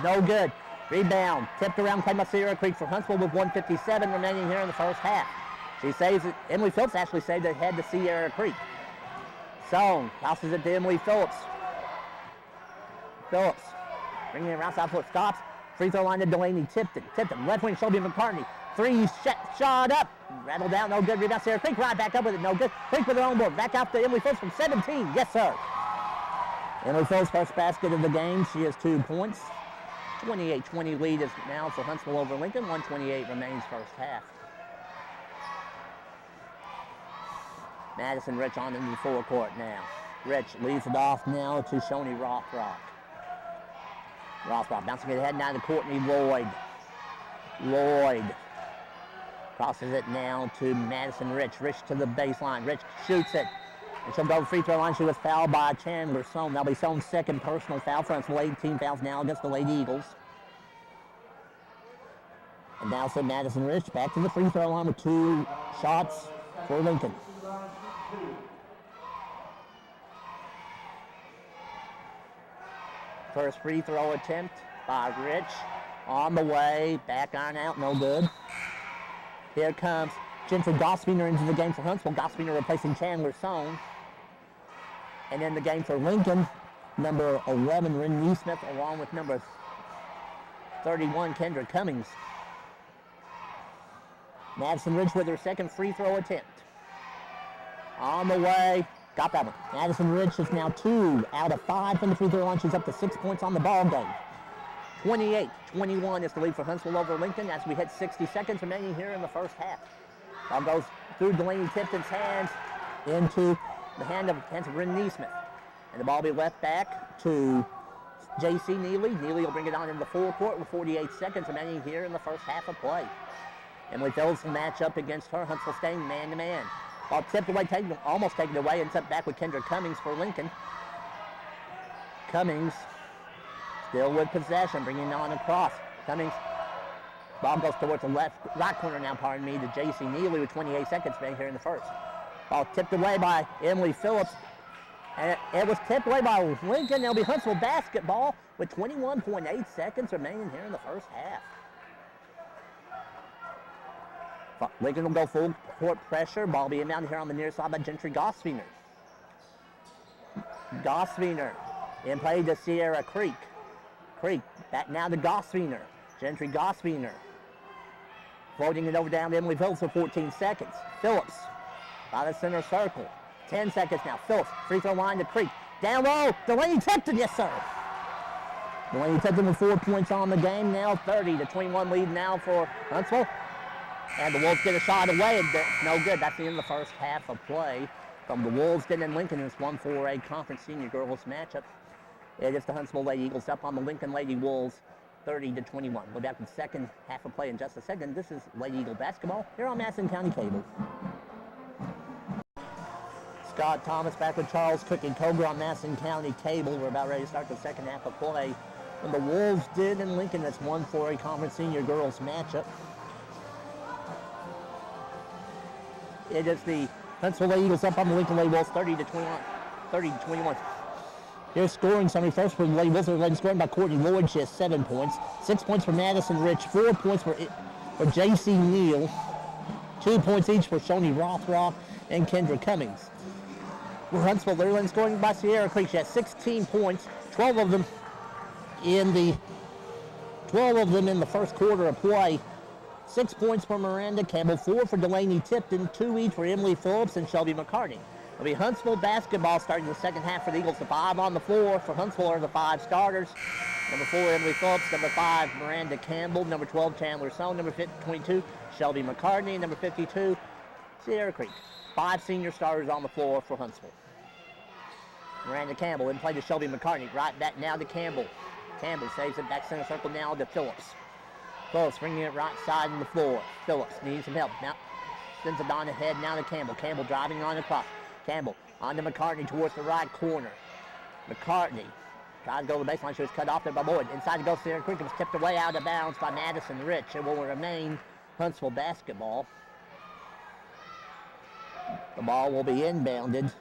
No good. Rebound. Tipped around, played by Sierra Creek for Huntsville with 1:57 remaining here in the first half. She saves it. Emily Phillips actually saved it ahead to Sierra Creek. Sohn passes it to Emily Phillips. Phillips bringing it around side foot, stops. Free throw line to Delaney Tipton. Tipton, left wing, Shelby McCartney. 3 shot up. Rattled down, no good. Rebound Sierra Creek, right back up with it, no good. Creek with her own board. Back out to Emily Phillips from 17. Yes, sir. Emily Phillips' first basket of the game. She has 2 points. 28-20 lead is now for Huntsville over Lincoln. 1:28 remains first half. Madison Rich on into the forecourt now. Rich leaves it off now to Shoni Rothrock. Rothrock bouncing it ahead now to Courtney Lloyd. Lloyd crosses it now to Madison Rich. Rich to the baseline. Rich shoots it. And she'll go to the free throw line. She was fouled by Chandler Sohn. That'll be Sohn's second personal foul for Huntsville. 18 fouls now against the Lady Eagles. And now for Madison Rich back to the free throw line with 2 shots for Lincoln. First free throw attempt by Rich. On the way, back iron out, no good. Here comes Gentry Gospiner into the game for Huntsville. Gospiner replacing Chandler Sohn. And in the game for Lincoln, number 11, Ren Neesmith, along with number 31, Kendra Cummings. Madison Ridge with her second free throw attempt. On the way, got that one. Madison Ridge is now 2 out of 5 from the free throw line. She's up to 6 points on the ball game. 28-21 is the lead for Huntsville over Lincoln as we hit 60 seconds remaining here in the first half. Ball goes through Delaney Tipton's hands into the hands of Ren Neesmith. And the ball will be left back to J.C. Neely. Neely will bring it on in the forecourt with 48 seconds remaining here in the first half of play. Emily Phillips will match up against her. Huntsville staying man-to-man. Ball tipped away, almost taken away, ends up back with Kendra Cummings for Lincoln. Cummings still with possession, bringing it on across. Cummings, ball goes towards the right corner now, pardon me, to J.C. Neely with 28 seconds remaining here in the first. Ball tipped away by Emily Phillips. And it was tipped away by Lincoln. It'll be Huntsville basketball with 21.8 seconds remaining here in the first half. Lincoln will go full court pressure. Ball being down here on the near side by Gentry Goswiener. Goswiener in play to Sierra Creek. Creek back now to Goswiener. Gentry Goswiener floating it over down to Emily Phillips for 14 seconds. Phillips by the center circle. 10 seconds now. Phillips, free throw line to Creek. Down low, Delaney Tipton, yes sir. Delaney Tipton with 4 points on the game now. 30-21 lead now for Huntsville. And the Wolves get a shot away, and no good. That's the end of the first half of play from the Wolves and Lincoln in this 1-4A Conference Senior Girls matchup. It is the Huntsville Lady Eagles up on the Lincoln Lady Wolves, 30-21. We'll be back in the second half of play in just a second. This is Lady Eagle basketball here on Madison County Cable. Scott Thomas back with Charles Cook and Koger on Madison County Cable. We're about ready to start the second half of play. And the Wolves did in Lincoln this 1-4A Conference Senior Girls matchup. It is the Huntsville Lady Eagles up on the Lincoln Lady Wolves, 30-21. Here's scoring summary first for the Lady Wolves. They're scoring by Courtney Lloyd. She has 7 points. 6 points for Madison Rich. 4 points for J.C. Neal. 2 points each for Shoni Rothrock and Kendra Cummings. For Huntsville, they're scoring by Sierra Creek. She has 16 points. 12 of them in the first quarter of play. 6 points for Miranda Campbell, 4 for Delaney Tipton, 2 each for Emily Phillips and Shelby McCartney. It'll be Huntsville basketball starting the second half for the Eagles. The 5 on the floor. For Huntsville are the 5 starters. Number 4, Emily Phillips. Number 5, Miranda Campbell. Number 12, Chandler Sohn. Number 22, Shelby McCartney. Number 52, Sierra Creek. 5 senior starters on the floor for Huntsville. Miranda Campbell in play to Shelby McCartney. Right back now to Campbell. Campbell saves it back center circle now to Phillips. Phillips bringing it right side on the floor. Phillips needs some help. Now sends it on ahead now to Campbell. Campbell driving on across. Campbell on to McCartney towards the right corner. McCartney tries to go to the baseline. She was cut off there by Boyd. Inside to go Sierra Creek. It was tipped away out of bounds by Madison Rich. It will remain Huntsville basketball. The ball will be inbounded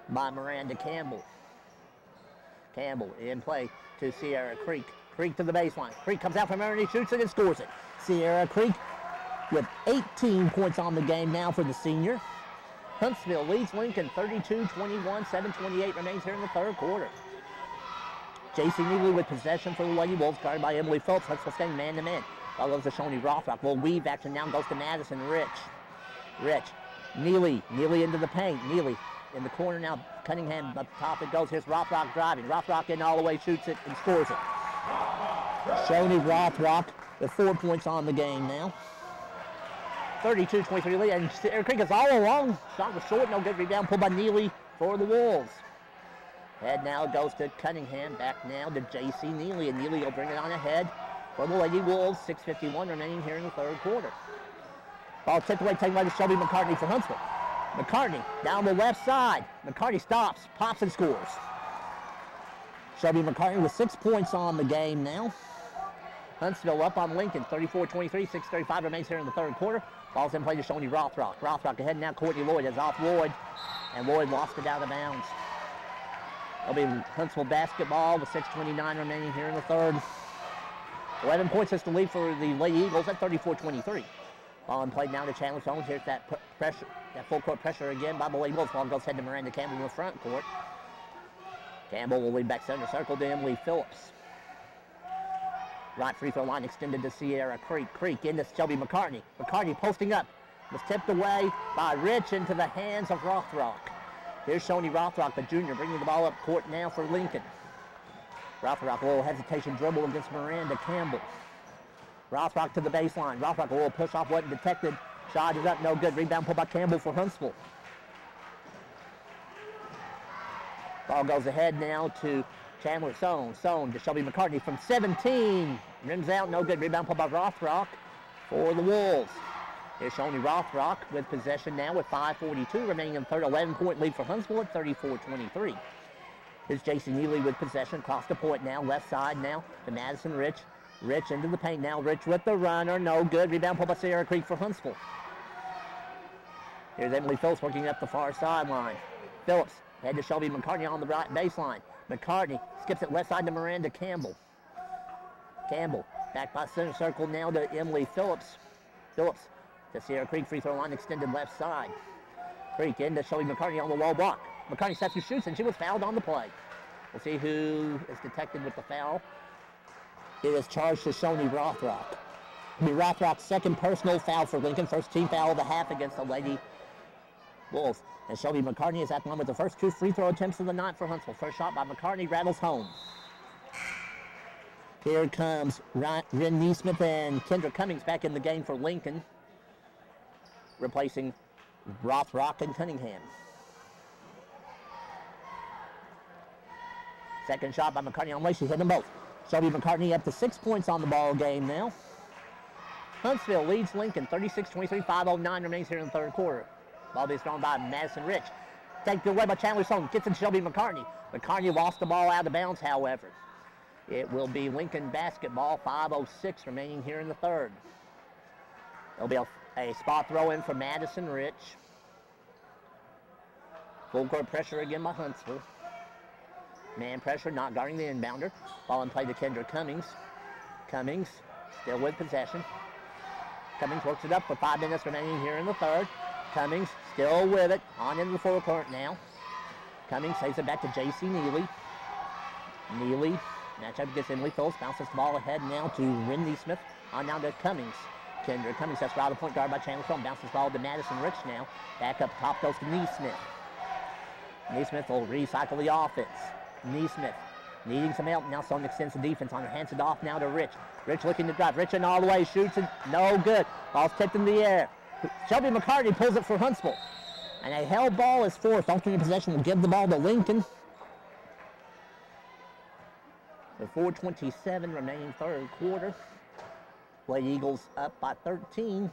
by Miranda Campbell. Campbell in play to Sierra Creek. Creek to the baseline. Creek comes out from underneath, shoots it, and scores it. Sierra Creek with 18 points on the game now for the senior. Huntsville leads Lincoln 32-21, 7:28 remains here in the third quarter. J.C. Neely with possession for the Lady Wolves, guarded by Emily Phillips. Huntsville staying man-to-man. Follows to Shoni Rothrock. Will weave action now, goes to Madison Rich. Neely into the paint. Neely in the corner now. Cunningham up top it goes. Here's Rothrock driving. Rothrock in all the way, shoots it, and scores it. Shoni Rothrock with 4 points on the game now. 32-23 lead, and Sierra Creek is all along. Shot was short, no good. Rebound pulled by Neely for the Wolves. Head now goes to Cunningham, back now to J.C. Neely, and Neely will bring it on ahead for the Lady Wolves. 6:51 remaining here in the third quarter. Ball tipped away, taken by Shelby McCartney for Huntsville. McCartney down the left side. McCartney stops, pops, and scores. Shelby McCartney with 6 points on the game now. Huntsville up on Lincoln, 34-23, 6:35 remains here in the third quarter. Ball's in play to Shoni Rothrock. Rothrock ahead now, Courtney Lloyd is off Lloyd, and Lloyd lost it out of bounds. It'll be Huntsville basketball with 6:29 remaining here in the third. 11 points is the lead for the Lady Eagles at 34-23. Ball in play now to Chandler Sohn. Here's that pressure, that full court pressure again by the Lady Wolves. Ball goes ahead to Miranda Campbell in the front court. Campbell will lead back center circle to Emily Phillips. Right free throw line extended to Sierra Creek. Creek into Shelby McCartney. McCartney posting up. Was tipped away by Rich into the hands of Rothrock. Here's Shoni Rothrock, the junior, bringing the ball up court now for Lincoln. Rothrock, a little hesitation dribble against Miranda Campbell. Rothrock to the baseline. Rothrock, a little push off, wasn't detected. Shot is up, no good. Rebound pulled by Campbell for Huntsville. Ball goes ahead now to Chandler Sohn. Sohn to Shelby McCartney from 17. Rims out, no good. Rebound pulled by Rothrock for the Wolves. Here's Shoni Rothrock with possession now with 5:42 remaining in the third. 11-point lead for Huntsville at 34-23. Here's J.C. Neely with possession. Across the point now, left side now to Madison Rich. Rich into the paint now. Rich with the runner, no good. Rebound pulled by Sierra Creek for Huntsville. Here's Emily Phillips working up the far sideline. Phillips head to Shelby McCartney on the right baseline. McCartney skips it left side to Miranda Campbell. Campbell back by center circle now to Emily Phillips. Phillips to Sierra Creek free throw line, extended left side. Creek into Shelby McCartney on the wall block. McCartney steps and shoots, and she was fouled on the play. We'll see who is detected with the foul. It is charged to Shoni Rothrock. It'll be Rothrock's second personal foul for Lincoln. First team foul of the half against the Lady Wolves. And Shelby McCartney is at the line with the first 2 free throw attempts of the night for Huntsville. First shot by McCartney rattles home. Here comes Ren Neesmith and Kendra Cummings back in the game for Lincoln, replacing Rothrock and Cunningham. Second shot by McCartney on the way. She hit them both. Shelby McCartney up to 6 points on the ball game now. Huntsville leads Lincoln 36-23, 5:09 remains here in the third quarter. Ball being thrown by Madison Rich. Taken away by Chandler Stone. Gets it to Shelby McCartney. McCartney lost the ball out of bounds, however. It will be Lincoln basketball, 5:06 remaining here in the third. There'll be a spot throw in for Madison Rich. Full court pressure again by Huntsville. Man pressure, not guarding the inbounder. Ball in play to Kendra Cummings. Cummings still with possession. Cummings works it up for 5 minutes remaining here in the third. Cummings still with it, on into the forecourt now. Cummings saves it back to J.C. Neely. Neely, matchup against Emily Phillips, bounces the ball ahead now to Ren Neesmith. On now to Cummings. Kendra Cummings that's right out of the point guard by Chandler Stone. Bounces the ball to Madison Rich now. Back up top goes to Neesmith. Neesmith will recycle the offense. Neesmith needing some help. Now Stone extends the defense on her. Hands it off now to Rich. Rich looking to drive. Rich in all the way. Shoots it. No good. Ball's tipped in the air. Shelby McCartney pulls it for Huntsville. And a held ball is forced. Alternate possession will give the ball to Lincoln. The 4:27 remaining third quarter. Lady Eagles up by 13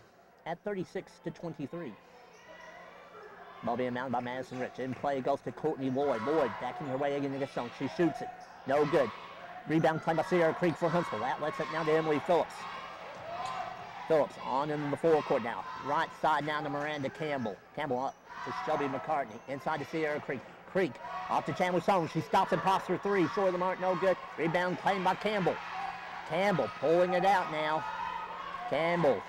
at 36-23. Ball being mounted by Madison Rich. In play goes to Courtney Lloyd. Lloyd backing her way again against Stone. She shoots it. No good. Rebound claimed by Sierra Creek for Huntsville. That lets it now to Emily Phillips. Phillips on into the forecourt now. Right side now to Miranda Campbell. Campbell up to Shelby McCartney. Inside to Sierra Creek. Creek off to Chandler Stone. She stops and pops for 3. Short of the mark, no good. Rebound claimed by Campbell. Campbell pulling it out now. Campbell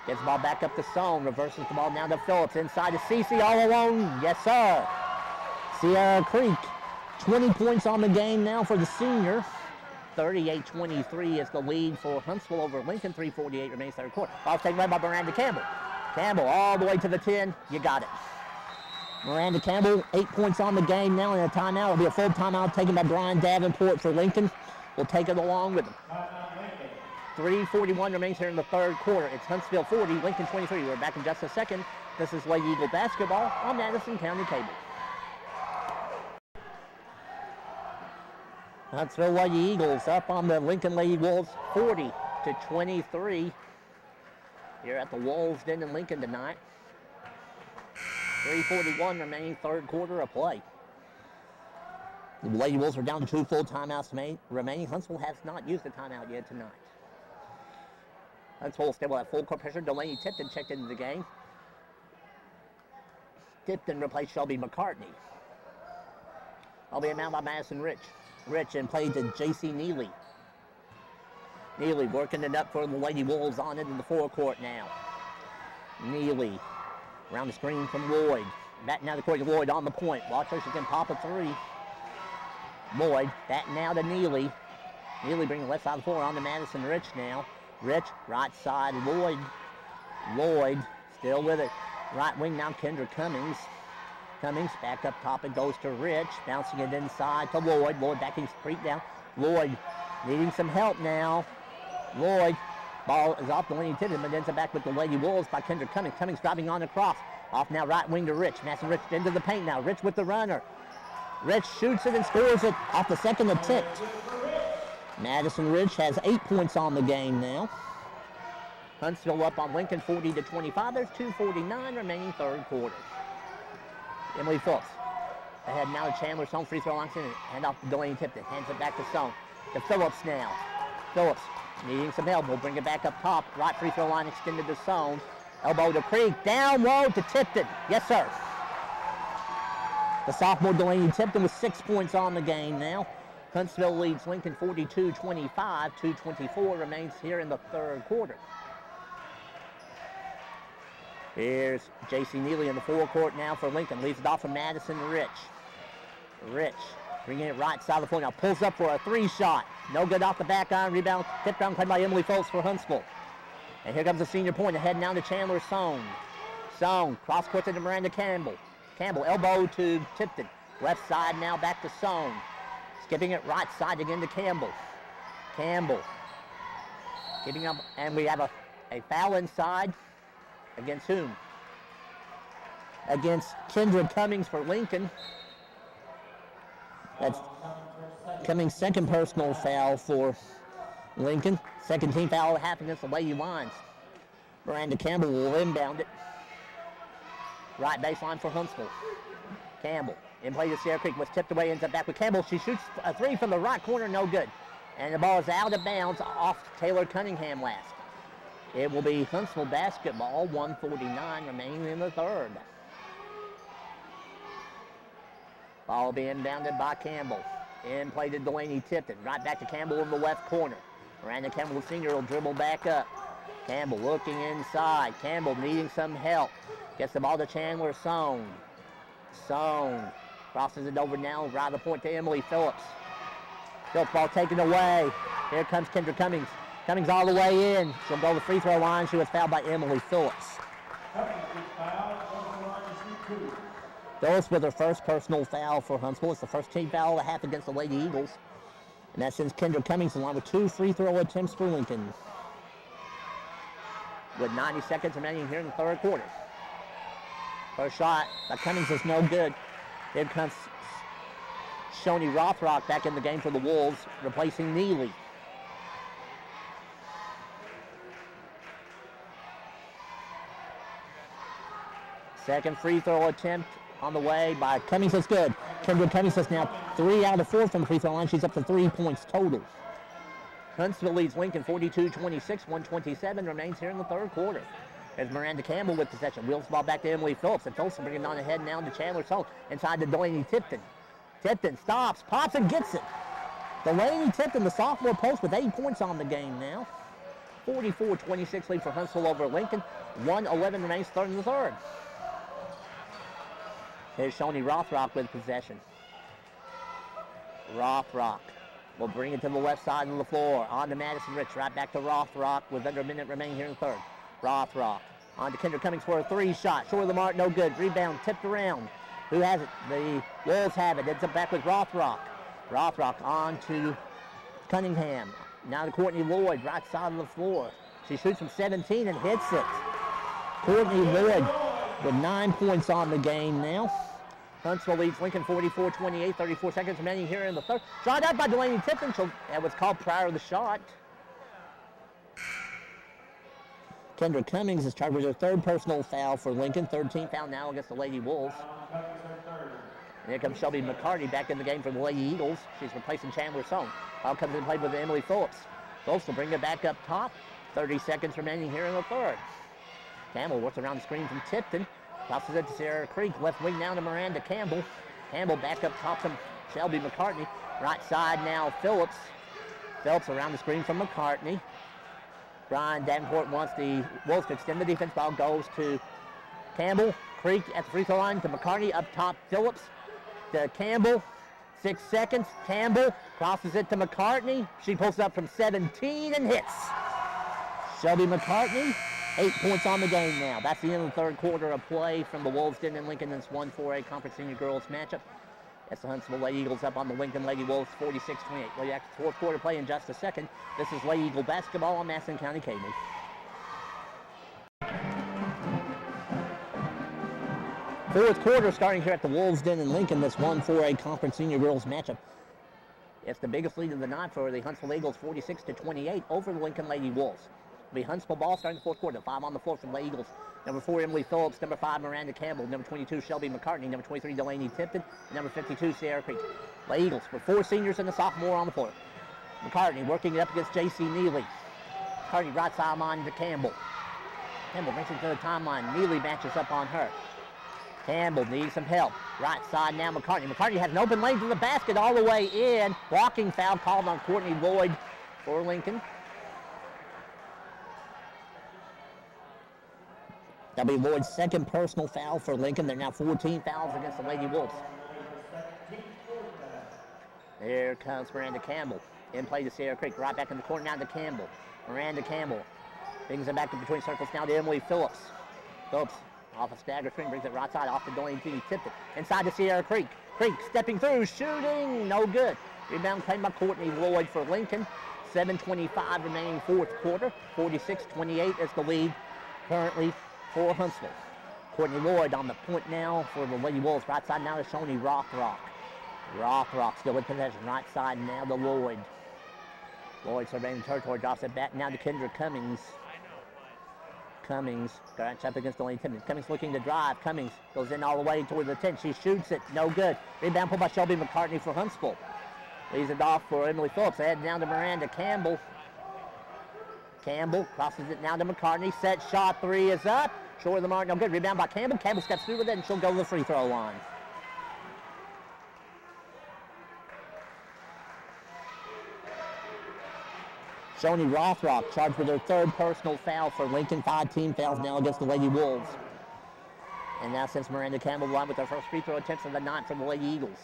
gets the ball back up to Stone. Reverses the ball now to Phillips. Inside to Cece all alone. Yes, sir. Sierra Creek, 20 points on the game now for the senior. 38-23 is the lead for Huntsville over Lincoln. 3:48 remains third quarter. Ball's taken away by Miranda Campbell. Campbell all the way to the 10. You got it. Miranda Campbell, 8 points on the game now in a timeout. It'll be a full timeout taken by Brian Davenport for Lincoln. We'll take it along with him. 3:41 remains here in the third quarter. It's Huntsville 40, Lincoln 23. We're back in just a second. This is Lady Eagle basketball on Madison County Cable. Huntsville Lady Eagles up on the Lincoln Lady Wolves 40-23. Here at the Wolves Den in Lincoln tonight. 3:41 remaining third quarter of play. The Lady Wolves are down to 2 full timeouts remaining. Huntsville has not used a timeout yet tonight. Huntsville still at full court pressure. Delaney Tipton checked into the game. Tipton replaced Shelby McCartney. I'll be amount by Madison Rich. Rich and played to J.C. Neely. Neely working it up for the Lady Wolves on into the forecourt now. Neely around the screen from Lloyd. Back now to Courtney Lloyd on the point. Watch her, she can pop a 3. Lloyd, back now to Neely. Neely bringing the left side of the floor on to Madison Rich now. Rich, right side, Lloyd. Lloyd, still with it. Right wing now, Kendra Cummings. Cummings back up top, it goes to Rich. Bouncing it inside to Lloyd. Lloyd backing straight down. Lloyd needing some help now. Lloyd, ball is off the Delaney Tipton, but ends it back with the Lady Wolves by Kendra Cummings. Cummings driving on across. Off now, right wing to Rich. Madison Rich into the paint now. Rich with the runner. Rich shoots it and scores it off the second attempt. Madison Rich has 8 points on the game now. Huntsville up on Lincoln 40-25. There's 2:49 remaining third quarter. Emily Phillips ahead now to Chandler Stone. Free throw line. Hand off to Delaney Tipton. Hands it back to Stone. To Phillips now. Phillips needing some help. We'll bring it back up top. Right free throw line extended to Stone. Elbow to Creek. Down low to Tipton. Yes, sir. The sophomore Delaney Tipton with 6 points on the game now. Huntsville leads Lincoln 42-25. 2:24 remains here in the third quarter. Here's J.C. Neely in the forecourt now for Lincoln. Leaves it off from Madison Rich. Rich bringing it right side of the floor now. Pulls up for a 3-shot. No good off the back iron. Rebound, tipped down, played by Emily Phillips for Huntsville. And here comes the senior point. Ahead now to Chandler Sohn. Sohn, cross court to Miranda Campbell. Campbell, elbow to Tipton. Left side now back to Sohn. Skipping it right side again to Campbell. Campbell. Giving up, and we have a foul inside. Against whom? Against Kendra Cummings for Lincoln. That's Cummings' second personal foul for Lincoln. Second team foul half against the Lady Lions. Miranda Campbell will inbound it. Right baseline for Huntsville. Campbell in play to Sierra Creek was tipped away, ends up back with Campbell. She shoots a 3 from the right corner, no good. And the ball is out of bounds off Taylor Cunningham last. It will be Huntsville basketball, 1:49 remaining in the third. Ball being inbounded by Campbell. In play to Delaney Tipton. Right back to Campbell in the left corner. Miranda Campbell Sr. will dribble back up. Campbell looking inside. Campbell needing some help. Gets the ball to Chandler Sohn. Sohn crosses it over now, right the point to Emily Phillips. Phillips ball taken away. Here comes Kendra Cummings. Cummings all the way in. She'll go to the free throw line. She was fouled by Emily Phillips. Phillips with her first personal foul for Huntsville. It's the first team foul of the half against the Lady Eagles. And that sends Kendra Cummings along with 2 free throw attempts for Lincoln. With 90 seconds remaining here in the third quarter. First shot by Cummings is no good. Here comes Shoni Rothrock back in the game for the Wolves, replacing Neely. Second free throw attempt on the way by Cummings. That's good. Kendra Cummings is now 3 out of 4 from the free throw line. She's up to 3 points total. Huntsville leads Lincoln 42-26. 1:27 remains here in the third quarter. There's Miranda Campbell with possession. Wheels the ball back to Emily Phillips. And Phillips will bring it on ahead now to Chandler Sohn. Inside to Delaney Tipton. Tipton stops, pops, and gets it. Delaney Tipton, the sophomore post, with 8 points on the game now. 44-26 lead for Huntsville over Lincoln. 1:11 remains, third in the third. Here's Shoni Rothrock with possession. Rothrock will bring it to the left side of the floor. On to Madison Rich. Right back to Rothrock with under a minute remaining here in the third. Rothrock on to Kendra Cummings for a 3-shot. Short of the mark, no good. Rebound tipped around. Who has it? The Wolves have it. Ends up back with Rothrock. Rothrock on to Cunningham. Now to Courtney Lloyd, right side of the floor. She shoots from 17 and hits it. Courtney Lloyd with 9 points on the game now. Huntsville leads Lincoln 44-28, 34 seconds remaining here in the third. Shot out by Delaney Tipton. That was called prior to the shot. Kendra Cummings is charged with her third personal foul for Lincoln. Third team foul now against the Lady Wolves. And here comes Shelby McCarty back in the game for the Lady Eagles. She's replacing Chandler Sohn. Ball comes in played with Emily Phillips. Phillips will bring it back up top. 30 seconds remaining here in the third. Campbell works around the screen from Tipton. Tosses it to Sierra Creek. Left wing down to Miranda Campbell. Campbell back up top from Shelby McCartney. Right side now Phillips. Phillips around the screen from McCartney. Brian Davenport wants the Wolves to extend the defense. Ball goes to Campbell. Creek at the free throw line to McCartney. Up top Phillips to Campbell. 6 seconds. Campbell crosses it to McCartney. She pulls it up from 17 and hits. Shelby McCartney, 8 points on the game now. That's the end of the third quarter of play from the Wolves Den and Lincoln. It's 1-4A Conference Senior Girls matchup. That's the Huntsville Lady Eagles up on the Lincoln Lady Wolves 46-28. We'll back to fourth quarter play in just a second. This is Lady Eagle basketball on Madison County Cable. Fourth quarter starting here at the Wolves Den in Lincoln. This 1-4A Conference Senior Girls matchup. It's the biggest lead of the night for the Huntsville Eagles, 46-28 over the Lincoln Lady Wolves. It'll be Huntsville ball starting the fourth quarter. 5 on the floor for the Lady Eagles. Number 4, Emily Phillips. Number 5, Miranda Campbell. Number 22, Shelby McCartney. Number 23, Delaney Tipton. Number 52, Sierra Creek. Lady Eagles with 4 seniors and a sophomore on the floor. McCartney working it up against J.C. Neely. McCartney right sideline to Campbell. Campbell brings it to the timeline. Neely matches up on her. Campbell needs some help. Right side now, McCartney. McCartney has an open lane to the basket all the way in. Blocking foul called on Courtney Lloyd for Lincoln. That'll be Lloyd's second personal foul for Lincoln. They're now 14 fouls against the Lady Wolves. Here comes Miranda Campbell. In play to Sierra Creek. Right back in the corner now to Campbell. Miranda Campbell brings it back in between circles now to Emily Phillips. Phillips off a stagger screen, brings it right side off to Delaney T. Tipped it inside to Sierra Creek. Creek stepping through, shooting, no good. Rebound claimed by Courtney Lloyd for Lincoln. 7:25 remaining fourth quarter. 46-28 is the lead currently for Huntsville. Courtney Lloyd on the point now for the Lady Wolves. Right side now to Shoni Rothrock. Rothrock still with possession. Right side now to Lloyd. Lloyd surveying territory, drops it back now to Kendra Cummings. Cummings got up against Delaney Tippett. Cummings looking to drive. Cummings goes in all the way toward the 10. She shoots it, no good. Rebound pulled by Shelby McCartney for Huntsville. Leaves it off for Emily Phillips. They head down to Miranda Campbell. Campbell crosses it now to McCartney. Set shot, three is up. Short of the mark, no good. Rebound by Campbell. Campbell steps through with it and she'll go to the free throw line. Shoni Rothrock charged with her third personal foul for Lincoln. 5 team fouls now against the Lady Wolves. And now since Miranda Campbell won with her first free throw attempts of the night from the Lady Eagles.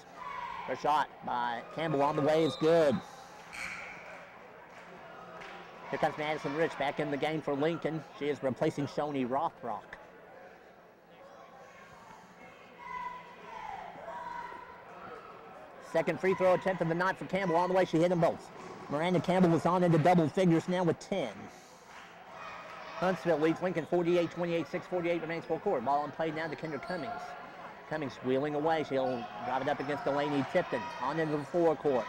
Her shot by Campbell on the way is good. Here comes Madison Rich back in the game for Lincoln. She is replacing Shoni Rothrock. Second free throw attempt of the night for Campbell on the way. She hit them both. Miranda Campbell was on into double figures now with 10. Huntsville leads Lincoln 48-28, 6:48 remains full court. Ball in play now to Kendra Cummings. Cummings wheeling away. She'll drive it up against Delaney Tipton. On into the forecourt.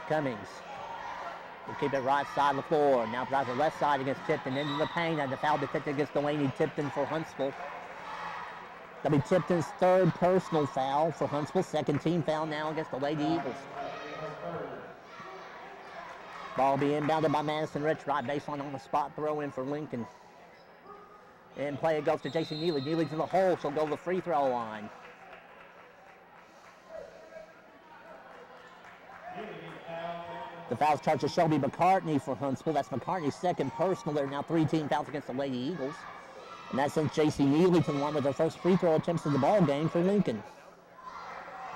Cummings will keep it right side of the floor. Now drives the left side against Tipton into the paint. And the foul detected against Delaney Tipton for Huntsville. That'll be Tipton's third personal foul for Huntsville. Second team foul now against the Lady Eagles. Ball be inbounded by Madison Rich. Right baseline on the spot throw in for Lincoln. And play it goes to J.C. Neely. Neely's in the hole. She'll go to the free throw line. The foul's charged to Shelby McCartney for Huntsville. That's McCartney's second personal. There are now 3 team fouls against the Lady Eagles. And that sends J.C. Neely to the line with her first free throw attempts in the ball game for Lincoln.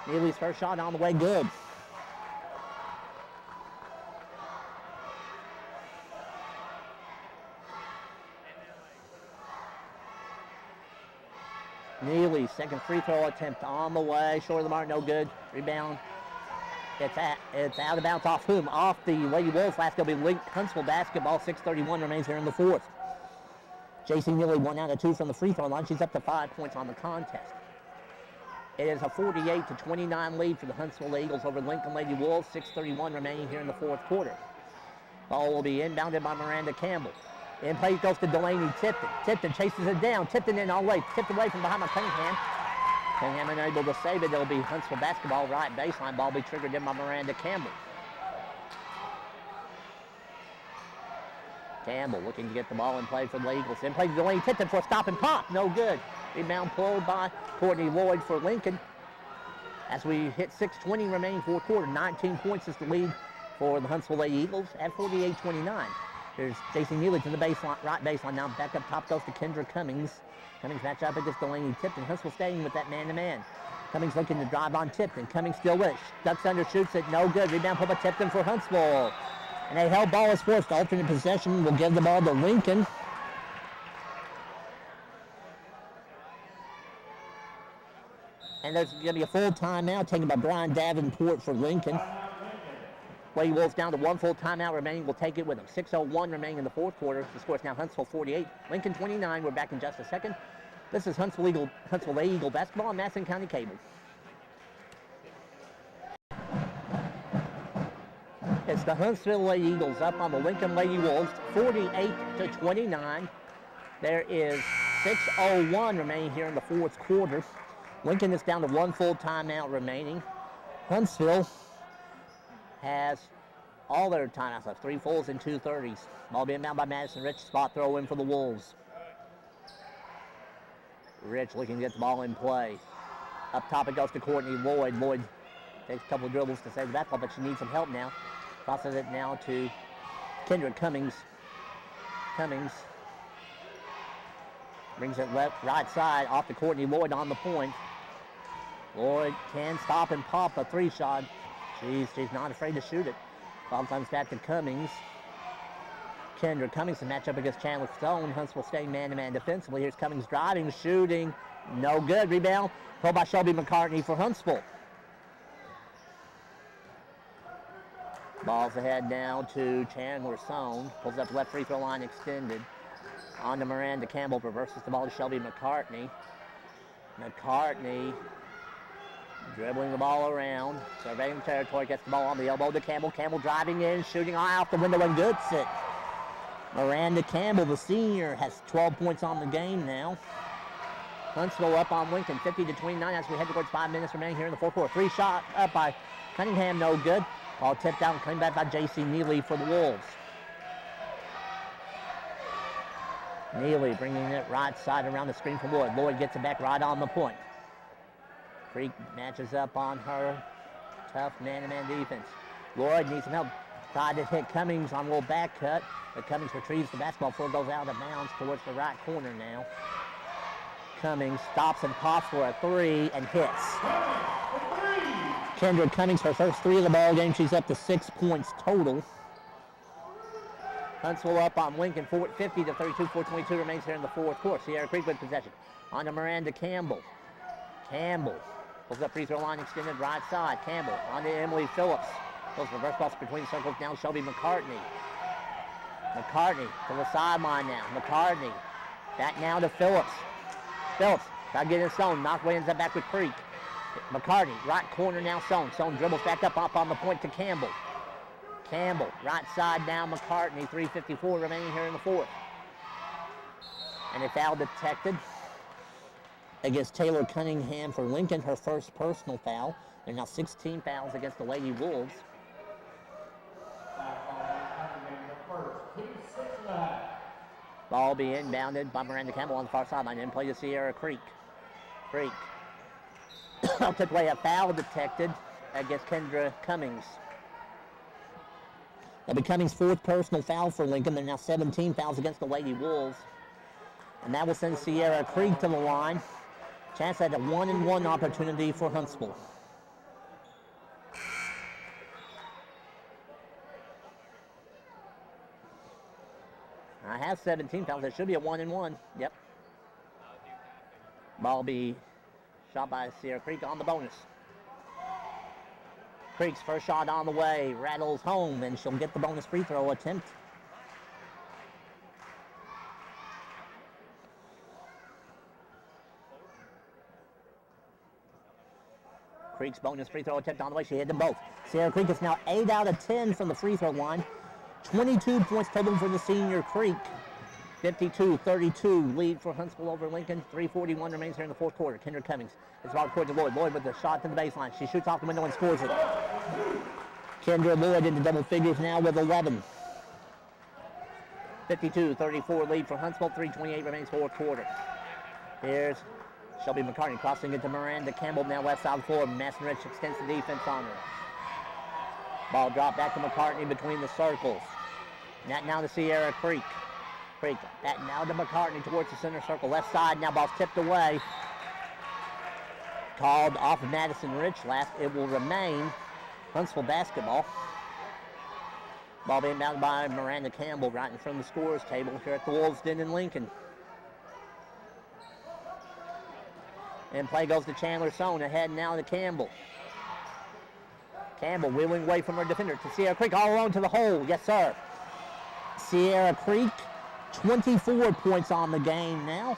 Neely's first shot on the way, good. Neely, second free throw attempt on the way. Short of the mark, no good. Rebound. It's out of bounds off whom? Off the Lady Wolves. Last will be linked Huntsville basketball. 6:31 remains here in the fourth. J.C. Neely 1 out of 2 from the free throw line. She's up to 5 points on the contest. It is a 48-29 lead for the Huntsville Eagles over Lincoln Lady Wolves. 6:31 remaining here in the fourth quarter. Ball will be inbounded by Miranda Campbell. In play goes to Delaney Tipton. Tipton chases it down. Tipton in all the way. Tipped away from behind by Cunningham. Cunningham unable to save it. It'll be Huntsville basketball right baseline. Ball be triggered in by Miranda Campbell. Campbell looking to get the ball in play for the Eagles. In play to Delaney Tipton for a stop and pop. No good. Rebound pulled by Courtney Lloyd for Lincoln. As we hit 6:20 remaining fourth quarter. 19 points is the lead for the Huntsville Lady Eagles at 48-29. Here's J.C. Neely to the baseline, right baseline. Now back up top goes to Kendra Cummings. Cummings match up against Delaney Tipton. Huntsville staying with that man-to-man. Cummings looking to drive on Tipton. Cummings still with it. Ducks under, shoots it. No good. Rebound pulled by Tipton for Huntsville. And a held ball is forced. Alternate possession will give the ball to Lincoln. And there's going to be a full timeout taken by Brian Davenport for Lincoln. Lady Wolves down to 1 full timeout remaining. We'll take it with them. 6:01 remaining in the fourth quarter. The score is now Huntsville 48, Lincoln 29. We're back in just a second. This is Huntsville Lady Eagle basketball on Madison County Cable. It's the Huntsville Lady Eagles up on the Lincoln Lady Wolves, 48-29. There is 6:01 remaining here in the fourth quarter. Lincoln is down to 1 full timeout remaining. Huntsville has all their timeouts left, 3 fulls and 2 30s. Ball being bound by Madison Rich. Spot throw in for the Wolves. Rich looking to get the ball in play. Up top it goes to Courtney Lloyd. Lloyd takes a couple of dribbles to save the basketball, but she needs some help now. Crosses it now to Kendra Cummings. Cummings Brings it right side off to Courtney Lloyd on the point. Lloyd can stop and pop a 3-shot. She's not afraid to shoot it. Ball comes back to Cummings. Kendra Cummings to match up against Chandler Stone. Huntsville staying man-to-man defensively. Here's Cummings driving, shooting. No good. Rebound pulled by Shelby McCartney for Huntsville. Ball's ahead now to Chandler Stone. Pulls up left free throw line extended. On to Miranda Campbell. Reverses the ball to Shelby McCartney. McCartney dribbling the ball around. Surveying the territory. Gets the ball on the elbow to Campbell. Campbell driving in. Shooting off the window and good sit. Miranda Campbell, the senior, has 12 points on the game now. Huntsville up on Lincoln, 50-29 as we head towards 5 minutes remaining here in the fourth quarter. 3-shot up by Cunningham, no good. Ball tipped out and coming back by J.C. Neely for the Wolves. Neely bringing it right side around the screen for Lloyd. Lloyd gets it back right on the point. Creek matches up on her. Tough man-to-man defense. Lloyd needs some help. Tried to hit Cummings on a little back cut, but Cummings retrieves the basketball before it goes out of bounds towards the right corner now. Cummings stops and pops for a 3 and hits. Kendra Cummings, her first 3 of the ball game. She's up to 6 points total. Huntsville up on Lincoln, 50-32, 4:22 remains here in the fourth quarter. Sierra Creek with possession. On to Miranda Campbell. Campbell pulls up free throw line extended right side. Campbell on to Emily Phillips. Those reverse balls between circles now. Shelby McCartney. McCartney to the sideline now. McCartney back now to Phillips. Phillips try to get in Stone. Knocked away, ends up back with Creek. McCartney right corner now. Stone. Stone dribbles back up on the point to Campbell. Campbell right side now. McCartney. 3:54 remaining here in the fourth. And a foul detected against Taylor Cunningham for Lincoln. Her first personal foul. There are now 16 fouls against the Lady Wolves. Ball being inbounded by Miranda Campbell on the far sideline. In play to Sierra Creek. Creek. Took away a foul detected against Kendra Cummings. That'll be Cummings' 4th personal foul for Lincoln. There are now 17 fouls against the Lady Wolves. And that will send Sierra Creek to the line. Chance at a 1-and-1 opportunity for Huntsville. I have 17 fouls. There should be a 1-and-1. Yep. Ball be shot by Sierra Creek on the bonus. Creek's first shot on the way. Rattles home, and she'll get the bonus free throw attempt. Creek's bonus free throw attempt on the way. She hit them both. Sierra Creek is now 8 out of 10 from the free throw line. 22 points total for the senior Creek. 52-32 lead for Huntsville over Lincoln. 3:41 remains here in the fourth quarter. Kendra Cummings is ball court to Lloyd. Lloyd with the shot to the baseline. She shoots off the window and scores it. Kendra Lloyd into double figures now with 11. 52-34 lead for Huntsville. 3:28 remains fourth quarter. Here's Shelby McCartney crossing it to Miranda Campbell now left side of the floor. Masson Rich extends the defense on her. Ball dropped back to McCartney between the circles. Now to Sierra Creek. Creek back now to McCartney towards the center circle. Left side now, ball's tipped away. Called off of Madison Rich last. It will remain Huntsville basketball. Ball being bounded by Miranda Campbell right in front of the scorer's table here at the Wolves Den in Lincoln. And play goes to Chandler Stone. Ahead now to Campbell. Campbell wheeling away from her defender to Sierra Creek all alone to the hole. Yes, sir. Sierra Creek, 24 points on the game now.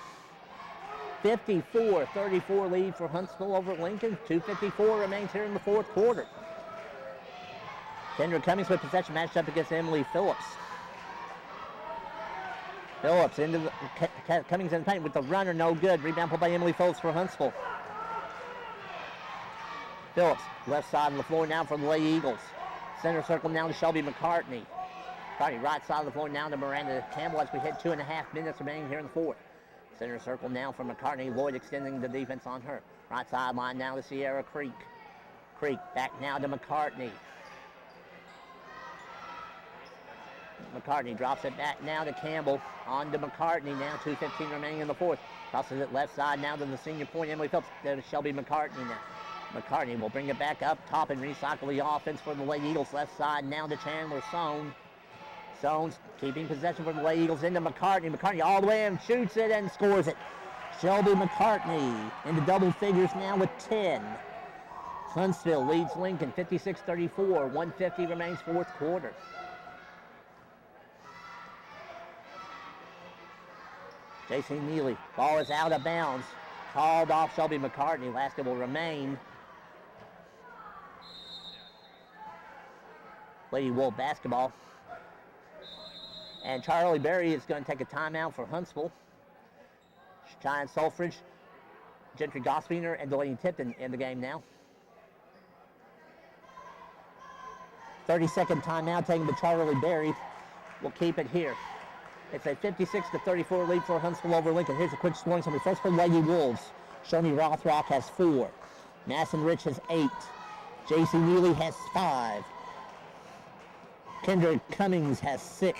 54-34 lead for Huntsville over Lincoln. 2:54 remains here in the fourth quarter. Kendra Cummings with possession matched up against Emily Phillips. Phillips into the, Cummings in the paint with the runner, no good. Rebound pulled by Emily Phillips for Huntsville. Phillips, left side of the floor now for the Lady Eagles. Center circle now to Shelby McCartney. McCartney, right side of the floor now to Miranda Campbell as we hit 2.5 minutes remaining here in the fourth. Center circle now for McCartney. Lloyd extending the defense on her. Right sideline now to Sierra Creek. Creek back now to McCartney. McCartney drops it back now to Campbell. On to McCartney now. 2:15 remaining in the fourth. Crosses it left side now to the senior point. Emily Phillips. There's Shelby McCartney now. McCartney will bring it back up top and recycle the offense for the Lady Eagles. Left side now to Chandler Sohn. Sohn's keeping possession for the Lady Eagles into McCartney. McCartney all the way in, shoots it and scores it. Shelby McCartney into double figures now with 10. Huntsville leads Lincoln 56-34. 1:50 remains fourth quarter. J.C. Neely, ball is out of bounds. Called off Shelby McCartney. Basket will remain. Lady Wolf basketball. And Charlie Berry is going to take a timeout for Huntsville. Cheyenne Sulfridge, Gentry Gospeiner, and Delaney Tipton in the game now. 30-second timeout taken to Charlie Berry. We'll keep it here. It's a 56-34 lead for Huntsville over Lincoln. Here's a quick scoring summary. First for Lady Wolves. Shoni Rothrock has 4. Madison Rich has 8. J.C. Neely has 5. Kendra Cummings has 6.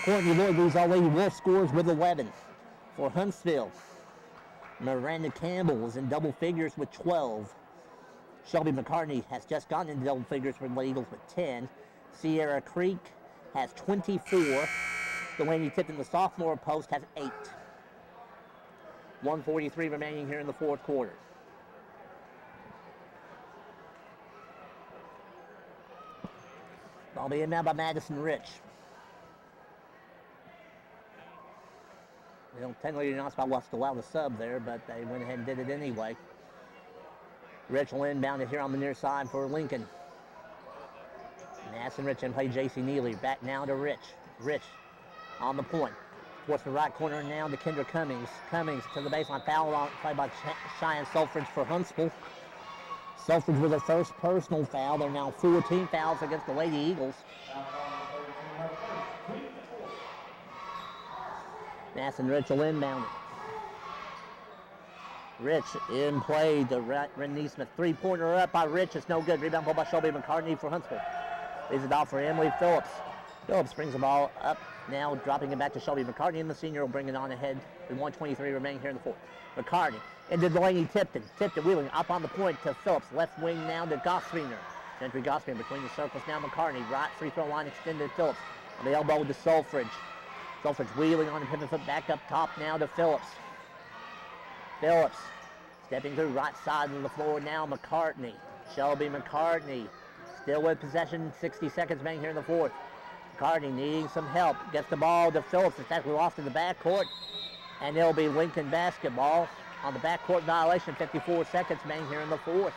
Courtney Lloyd leads all Lady Wolf scores with 11. For Huntsville, Miranda Campbell is in double figures with 12. Shelby McCartney has just gotten into double figures for the Lady Eagles with 10. Sierra Creek has 24. Delaney Tipton, the sophomore post, has 8. 1:43 remaining here in the fourth quarter. Ball being now by Madison Rich. They don't technically announce about what's allowed the sub there, but they went ahead and did it anyway. Rich will inbound it here on the near side for Lincoln. Madison Rich and play J.C. Neely. Back now to Rich. Rich on the point. Towards the right corner now to Kendra Cummings. Cummings to the baseline. Foul on play by Cheyenne Sulfridge for Huntsville. Sulfridge with her first personal foul. There are now 14 fouls against the Lady Eagles. Madison Rich will inbound it. Rich in play to Ren Neesmith. Three-pointer up by Rich. It's no good. Rebound pulled by Shelby McCartney for Huntsville. Leaves it off for Emily Phillips. Phillips brings the ball up now, dropping it back to Shelby McCartney, and the senior will bring it on ahead with 1:23 remaining here in the fourth. McCartney into Delaney Tipton. Tipton wheeling up on the point to Phillips. Left wing now to Gospeiner. Gentry Gospeiner between the circles now. McCartney. Right free throw line extended to Phillips. On the elbow to Sulfridge. Sulfridge wheeling on the pivot foot back up top now to Phillips. Phillips stepping through right side of the floor now. McCartney. Shelby McCartney still with possession. 60 seconds remaining here in the fourth. McCartney needing some help. Gets the ball to Phillips. It's actually lost in the backcourt. And it'll be Lincoln basketball on the backcourt violation. 54 seconds remaining here in the fourth.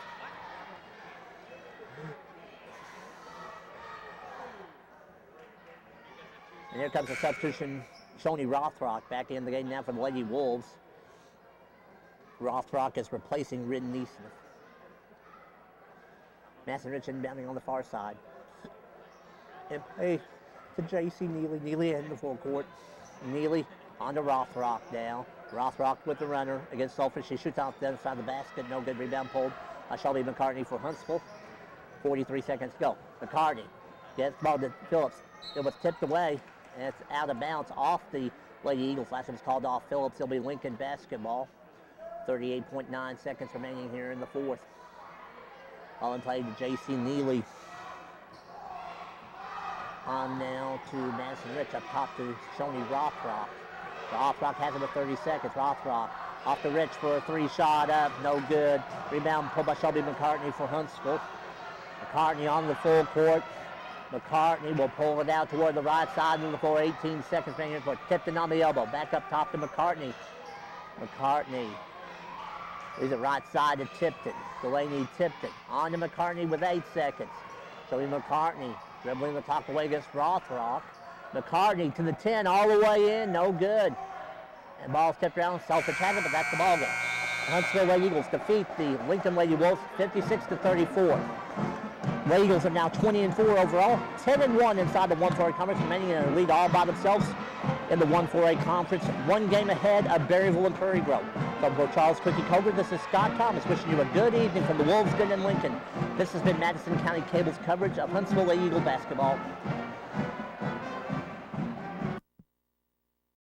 And here comes the substitution. Shoni Rothrock back in the game now for the Lady Wolves. Rothrock is replacing Ridden Neesmith. Madison Rich inbounding on the far side. And play to J.C. Neely. Neely in the full court. Neely on to Rothrock now. Rothrock with the runner against Sulfur. She shoots out the other side of the basket. No good. Rebound pulled by Shelby McCartney for Huntsville. 43 seconds to go. McCartney gets the ball to Phillips. It was tipped away, and it's out of bounds off the Lady Eagles. Last time was called off Phillips. It'll be Lincoln basketball. 38.9 seconds remaining here in the fourth. Ball in play to J.C. Neely. On now to Madison Rich, up top to Shoni Rothrock. Rothrock has it with 30 seconds. Rothrock off the Rich for a three-shot up, no good. Rebound pulled by Shelby McCartney for Huntsville. McCartney on the full court. McCartney will pull it out toward the right side of the floor. 18 seconds remaining for Tipton on the elbow. Back up top to McCartney. McCartney leaves it right side to Tipton. Delaney Tipton on to McCartney with 8 seconds. Shelby McCartney dribbling the top away against Rothrock. McCartney to the 10, all the way in, no good. And ball tipped around, Selfridge has it, but that's the ball game. Huntsville Lady Eagles defeat the Lincoln Lady Wolves 56-34. Lady Eagles are now 20-4 overall, 10-1 inside the 1-4A conference, remaining in a lead all by themselves in the 1-4A conference. One game ahead of Berryville and Prairie Grove. From Port Charles Cookie Coker, this is Scott Thomas wishing you a good evening from the Wolves Den in Lincoln. This has been Madison County Cable's coverage of Huntsville Lady Eagle basketball.